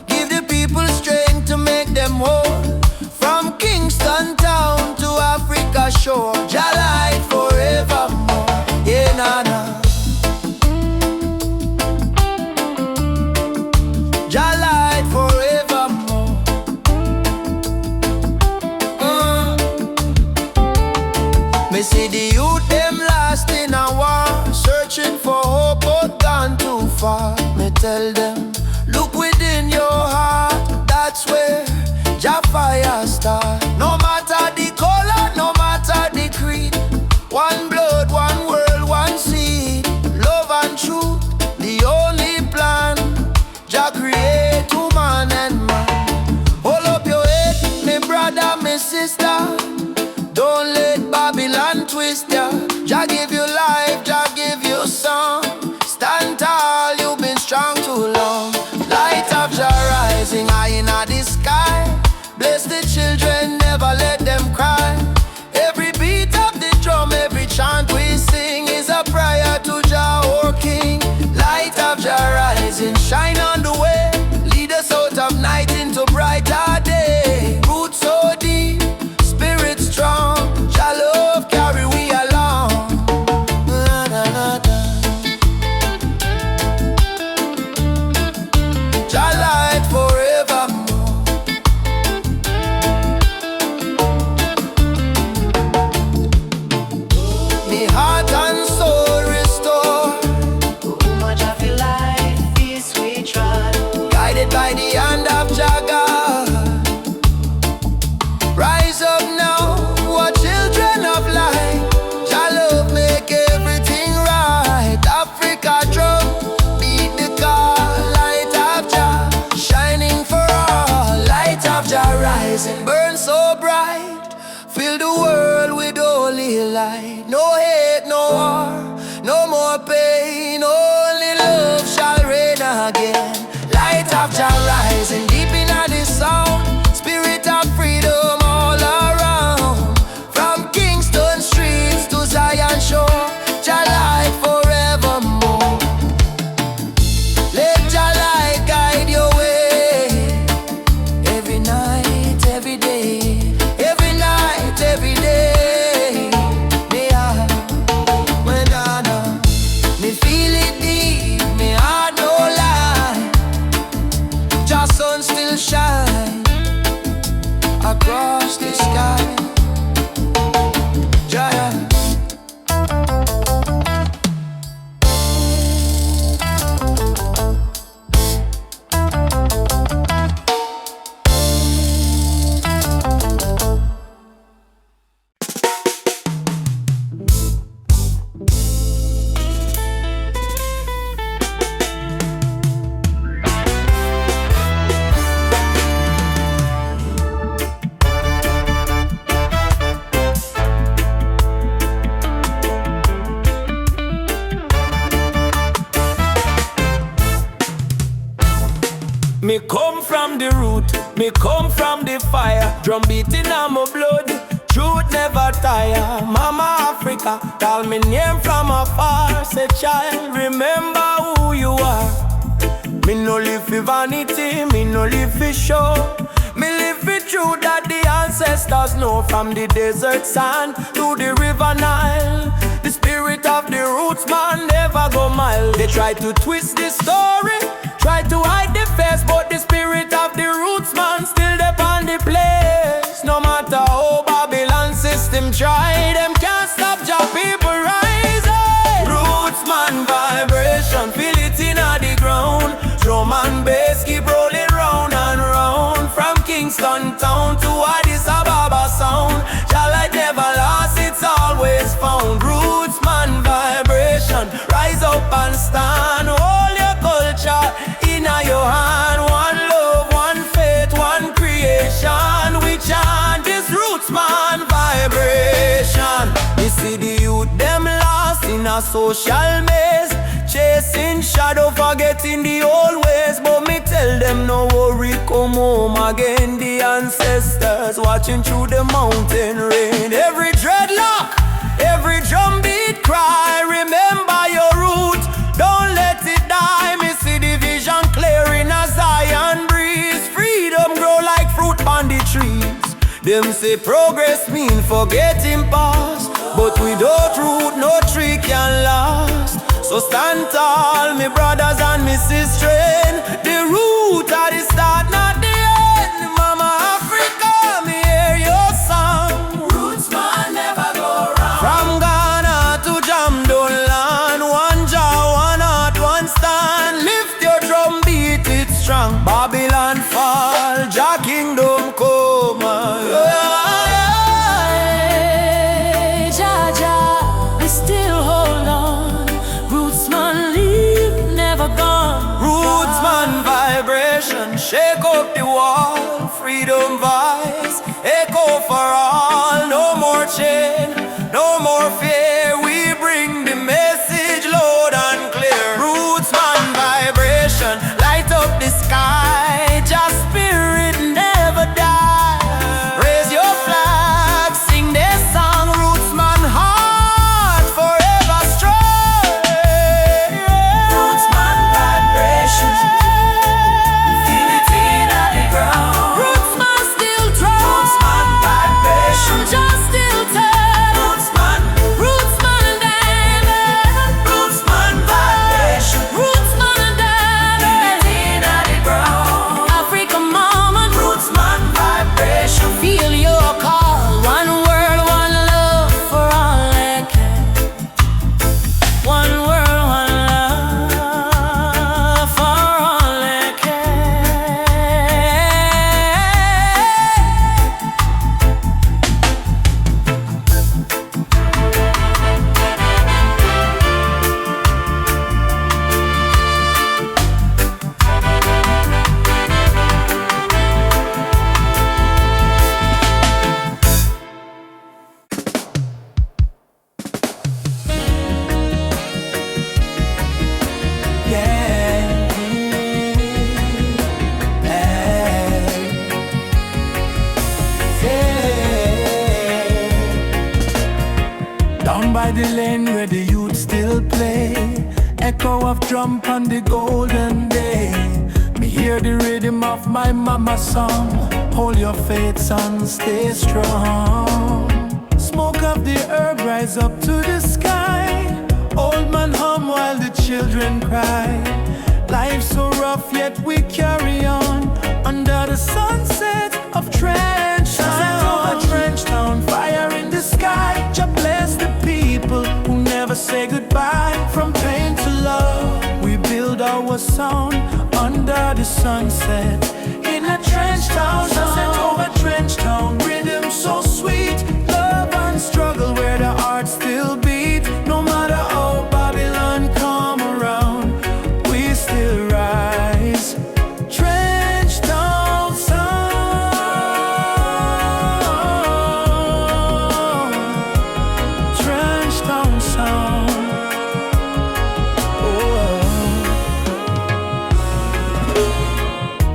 give the people strength to make them whole. From Kingston town to Africa shore, Jah light forevermore. Yeah, nah, nah. Jah light forevermore. Me see the youth them lost in a war, searching for hope but gone too far. Me tell them, look within your heart, that's where Jah fire start. No matter the color, no matter the creed, one blood, one world, one seed. Love and truth, the only plan. Jah create woman and man. Hold up your head, me brother, me sister. Don't let Babylon twist ya. Jah give you life, Jah give you song. Stand tall, you've been strong too long. Light of Jah rising high in the sky. Bless the children, never let them cry. Every beat of the drum, every chant we sing is a prayer to Jah, our King. Light of Jah rising, shine on the way. Lead us out of night into brighter day. Roots so deep, spirit strong. Jah love carry we along. Na, na, na, na. Jah light forevermore. Me heart and soul restore. Too much of your life is we try. Guided by the hand of Jah God. Rise up now, what children of light. Jah love make everything right. Africa drum, beat the call. Light of Jah, shining for all. Light of Jah rising, burn so bright. Fill the world with holy light. No hate, no war, no more pain. Only love shall reign again. Light of Jah rising, deep in the sound. Spirit of freedom all around. From Kingston streets to Zion shore, Jah light forevermore. Let Jah light guide your way. Every night, every day. Every night, every day. Me I, when I know, me feel it deep, me heart no lie. Jah sun still shine across the sky. Giant. Me come from the root, me come from the fire. Drum beating on my blood, Truth never tire. Mama Africa, call me name from afar. Say child, remember who you are. Me no live for vanity, me no live for show. Me live for truth that the ancestors know. From the desert sand to the river Nile, the spirit of the roots man never go mild. They try to twist the story, try to hide the face, but the spirit of the roots man still there on the place. No matter how Babylon system try, them can't stop your people rising. Roots man vibration, feel it in the ground. Drum and bass keep rolling round and round. From Kingston town to Addis Ababa sound, your light never lost, it's always found. Roots man vibration, rise up and stand. Hold your culture in your hand. One love, one faith, one creation. We chant this roots man vibration. You see the youth them lost in a social maze, chasing shadow, forgetting the old ways. But me tell them no worry, come home again. The ancestors watching through the mountain rain. Every dreadlock, every drum beat cry, remember your root, don't let it die. Me see the vision clear in a Zion breeze. Freedom grow like fruit on the trees. Them say progress mean forgetting past, but without root no tree can last. So stand tall, me brothers and me sisters. The root at the start, not the end. Mama Africa, me hear your song. Roots man never go wrong. From Ghana to Jamdoland, one jaw, one heart, one stand. Lift your drum beat, it's strong. Babylon fall, Jah kingdom come. Jah, Jah, we still hold on. Roots man leave, never gone. Roots man vibration, shake up the wall. Freedom voice, echo for all. No more chain, no more fear. We bring the message loud and clear. Roots man vibration, light up the sky. Just spirit never die. Raise your flag, sing their song. Roots man heart forever strong. Roots man vibration, feel it in the ground. Roots man still drum. Roots man vibration, Just still turn. roots man David. Roots man vibration, Roots man David. feel it in the ground. Africa mama, Roots man vibration, feel your call. One world, one love for all that can. One world, one love for all that can. Down by the lane where the youth still play, echo of drum on the golden day. Me hear the rhythm of my mama's song. Hold your faith, son, stay strong. Smoke of the herb rise up to the sky. Old man hum while the children cry. Life's so rough yet we carry on. Under the sunset of Trench Town. Trench Town, fire in the sky. Jah bless the people who never say goodbye. From pain to love, we build our sound. Under the sunset, in a Trench Town. Sunset over Trench Town, rhythm so sweet. Love and struggle where the heart still beat. No matter how Babylon come around, we still rise. Trench Town sound, Trench Town sound.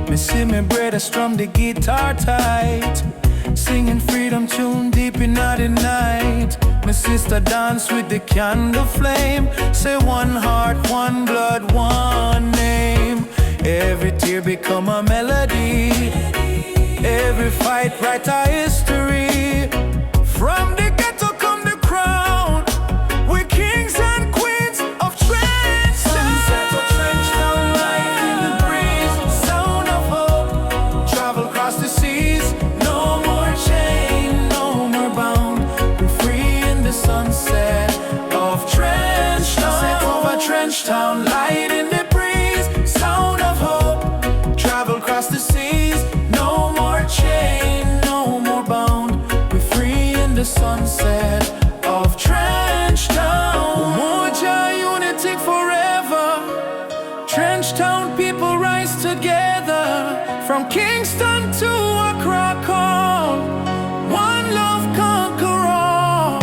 Me see me brother strum the guitar tight. Singing freedom tune deep in the night. My sister dance with the candle flame. Say one heart, one blood, one name. Every tear become a melody. Every fight write a history. From the ghetto come the crown. We're kings and queens of trench. Sunset of trench town, light in the breeze. Sound of hope, travel across the seas. No more chain, no more bound. We're free in the sunset of trench town. Sunset over trench town, light in the breeze. Sound of hope, travel across the seas. No more chain, no more bound. We're free in the sunset of trench town. Umoja unity forever. Trench town people rise together. From Kingston to Accra call. One love conquer all.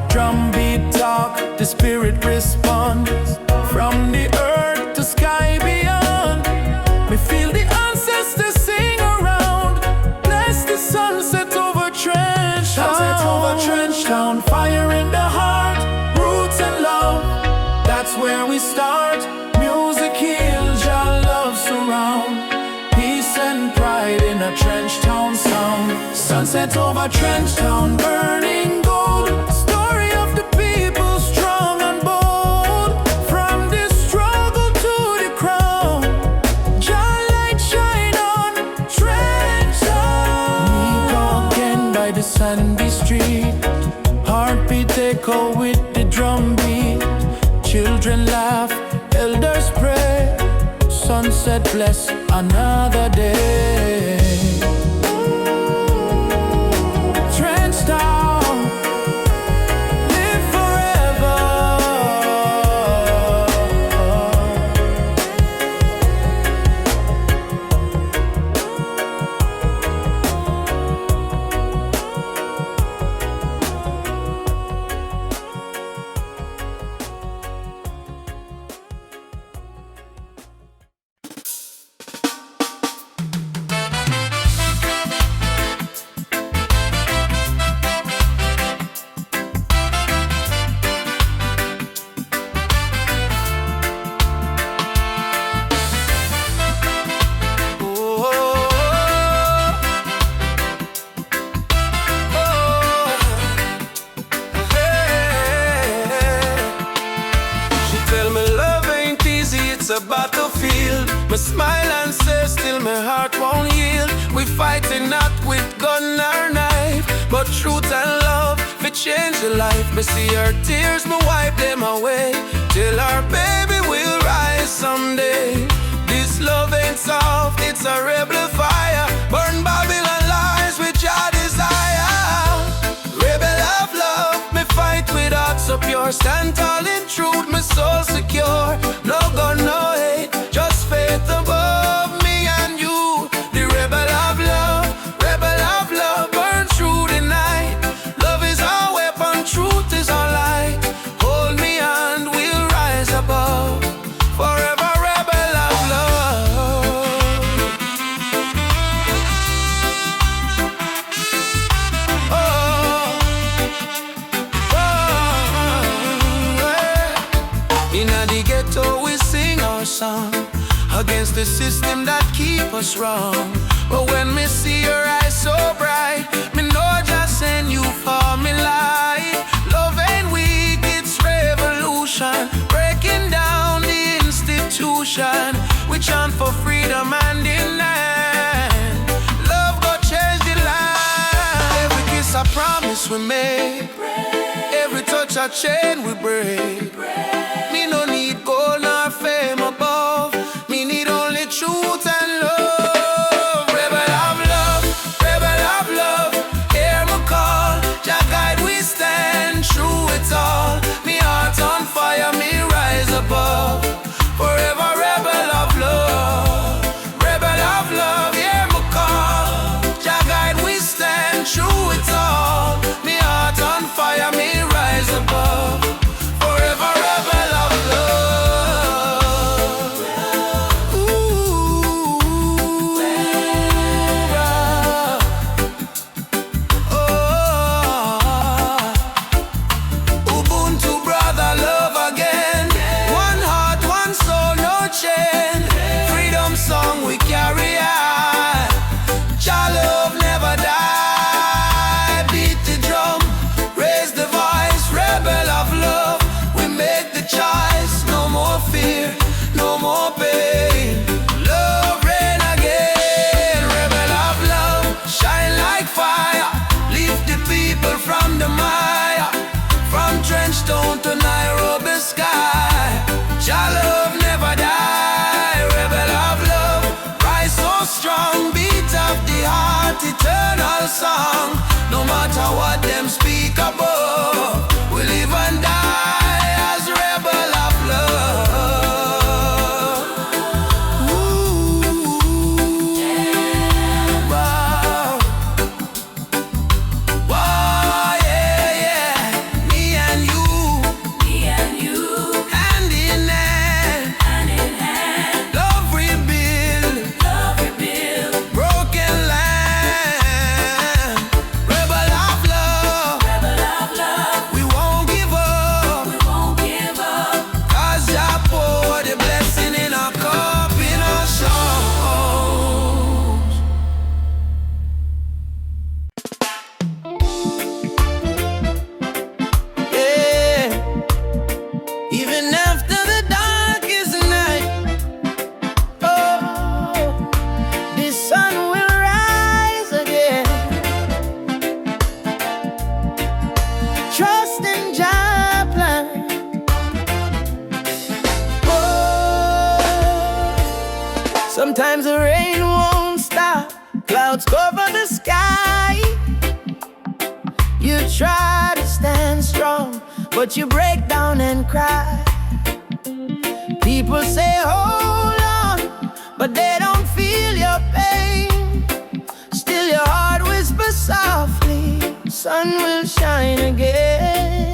Drum beat talk, the spirit responds. From the earth to sky beyond. We feel the ancestors sing around. Bless the sunset over trench town. Sunset over trench town. Fire in the heart, roots and love. That's where we start. Music heals, your love surround. Peace and pride in a trench town sound. Sunset over trench town, burning gold. Story of the people, strong and bold. From the struggle to the crown. Your light shine on trench town. We go again by the sandy street. Heartbeat echo with the drum beat. Children laugh, elders pray. Sunset bless another day. Trench town, live forever. A battlefield. Me smile and say still my heart won't yield. We fighting not with gun or knife, but truth and love we change the life. Me see her tears, me wipe them away. Till our baby will rise someday. This love ain't soft, it's a rebel fire. Burn Babylon lies with your desire. Rebel of love, me fight with heart so pure. Stand tall in truth, me soul secure. No gun, no hate, just faith above me and you. The rebel of love, burn through the night. Love is our weapon, truth is our light. Hold me and we'll rise above. Forever rebel of love. Inna the ghetto we sing our song against the system that keep us wrong. But when me see your eyes so bright, me know just send you for me light. Love ain't weak, it's revolution. Breaking down the institution. We chant for freedom and in land. Love go change the land. Every kiss a promise we make. Every touch a chain we break. Me no need gold nor fame above. Me need only truth and love. Rebel of love, hear me call. Jah guide we stand through it all. Me heart on fire, me rise above. Forever rebel of love, hear me call. Jah guide we stand through it all. Me heart on fire, me rise above. Forever rebel. song. No matter what them speak above, we live and die as rebel of love. Ooh, wow. Wow, yeah, yeah. Me and you, hand in hand, love rebuild, broken land, rebel of love. We won't give up, 'cause Jah pour the blessing in our cup, in our songs. Yeah, even after the darkest night, oh, the sun will rise again. Trust in Jah plan. Oh, sometimes the rain won't stop, clouds cover the sky. You try to stand strong, but you break down and cry. People say hold on, but they don't feel your pain. Still your heart whispers softly, sun will shine again.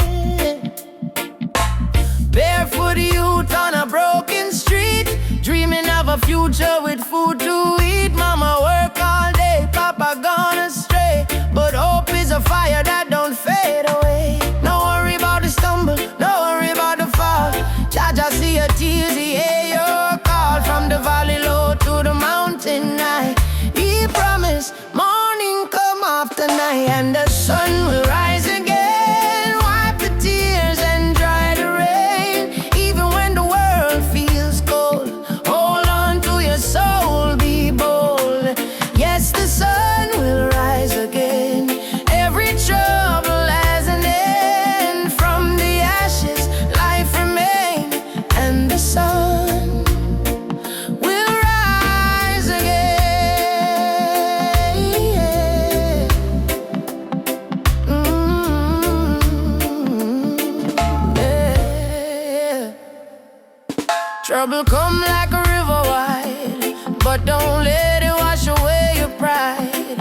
Barefoot youth on a broken street, dreaming of a future with food to eat. Mama work all day, Papa gone astray, but hope is a fire that don't fade away. No worry about the stumble, no worry about the fall. Jaja see your tears, he hear your call. From the valley low to the mountain high, he promised morning come after night, and the sun will rise again. Wipe the tears and dry the rain. Even when the world feels cold, hold on to your soul, be bold. Yes, the sun will rise again. Every trouble has an end. From the ashes, life remain, and the sun will rise again. Yeah. Trouble come like a river wide, but don't let it wash away your pride.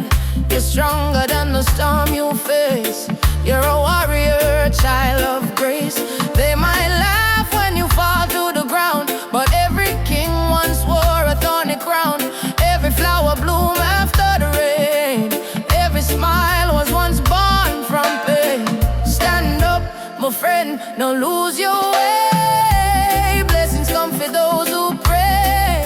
You're stronger than the storm you face. You're a warrior, child of grace. They might laugh when you fall to the ground, but every king once wore a thorny crown. Every flower bloom after the rain. Every smile was once born from pain. Stand up, my friend, don't lose your way. Blessings come for those who pray.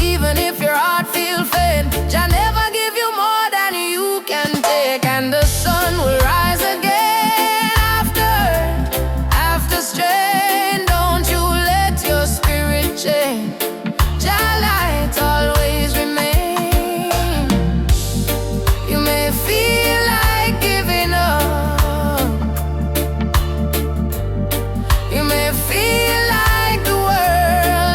Even if your heart feels faint, Jah never give you more than you can take. And the sun will rise again after strain. Don't you let your spirit change. Jah light always remain. You may feel like giving up, you may feel like the world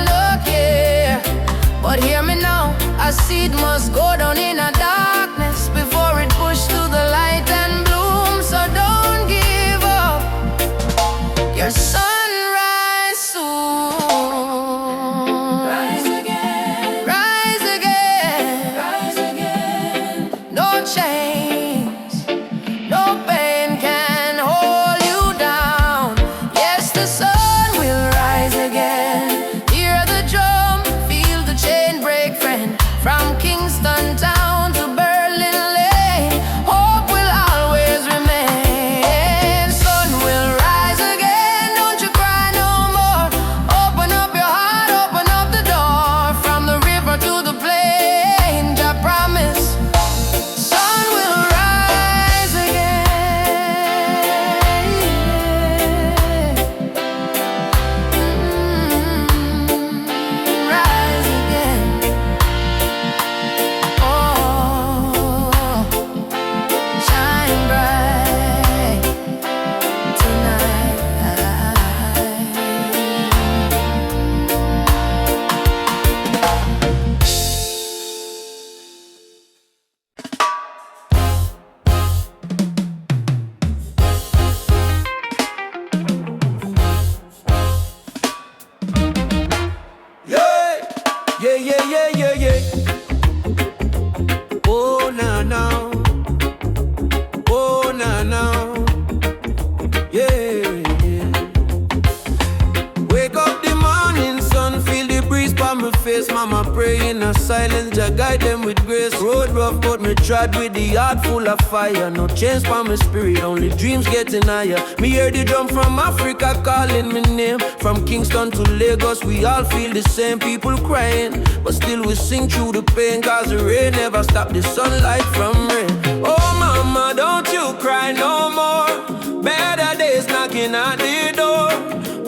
a silence, Jah guide them with grace. Road rough, but me trod with the heart full of fire. No change for my spirit, only dreams getting higher. Me hear the drum from Africa calling me name. From Kingston to Lagos, we all feel the same. People crying, but still we sing through the pain. Cause the rain never stop the sunlight from rain. Oh mama, don't you cry no more. Better days knocking at the door.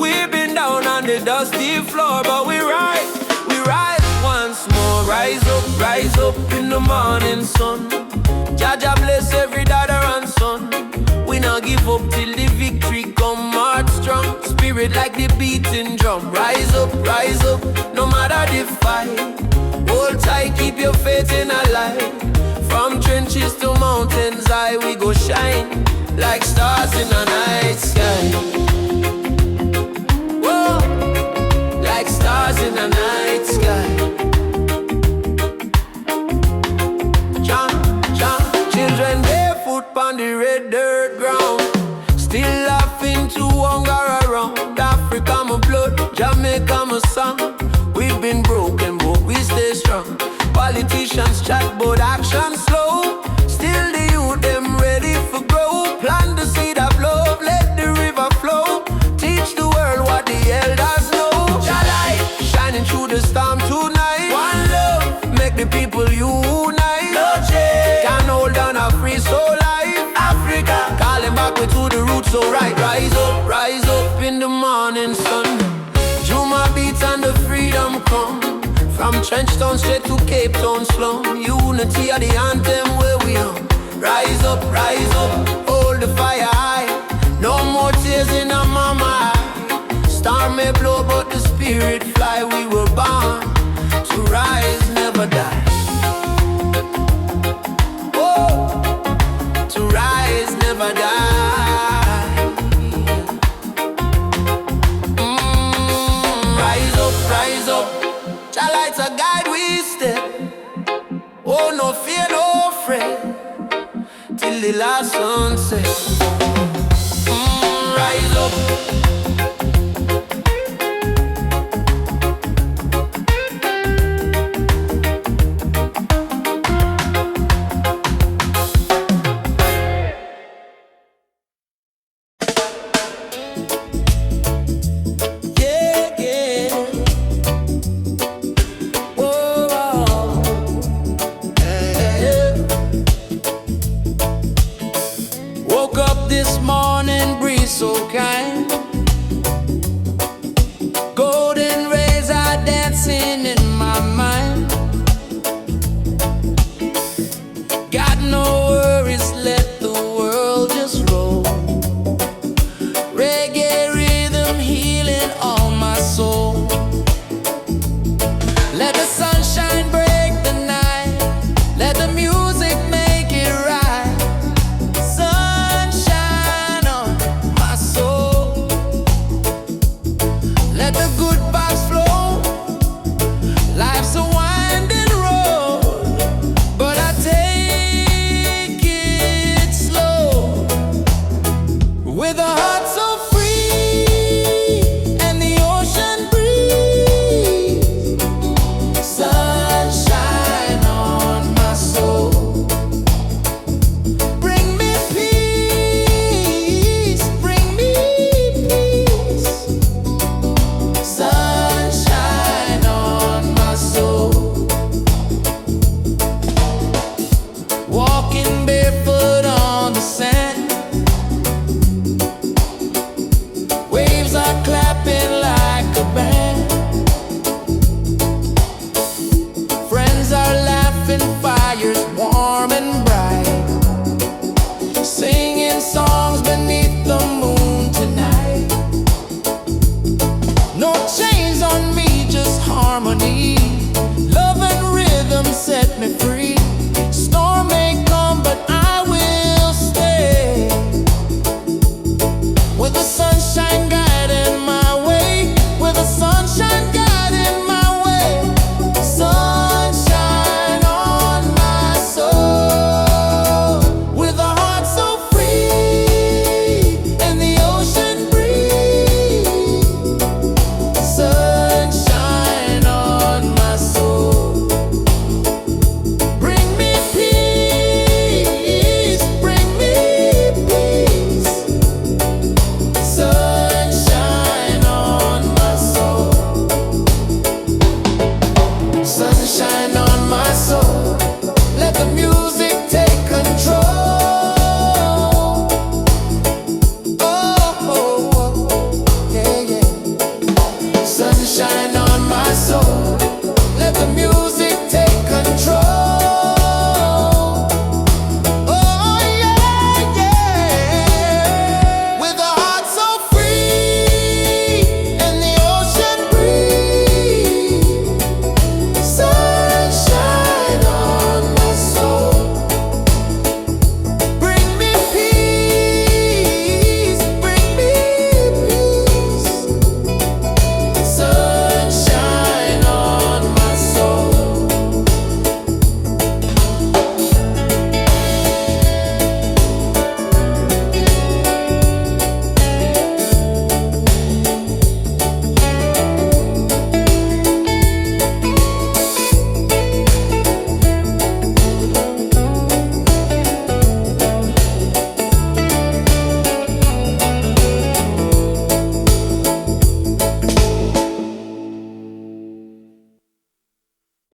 We've been down on the dusty floor, but we rise once more. Rise up in the morning sun. Jah Jah bless every daughter and son. We not give up till the victory come. Heart strong, spirit like the beating drum. Rise up, no matter the fight. Hold tight, keep your faith in a light. From trenches to mountains high, we go shine like stars in a night sky. Whoa, like stars in a night sky. Children barefoot on the red dirt ground, still laughing to hunger around. Africa my blood, Jamaica my song. We've been broken but we stay strong. Politicians chat but action slow. Still the youth them ready for grow. Plant the seed of love, let the river flow. Teach the world what the elders know. Jah light shining through the storm tonight. One love, make the people unite. No change can hold down a free soul life. Africa calling back we to the roots. So rise up in the morning sun. Juma beats and the freedom come. From Trenchtown straight to Cape Town slum. Unity are the anthem where we are. Rise up, hold the fire high. No more tears in our mama eye. Storm may blow but the spirit fly. We were born to rise, never die.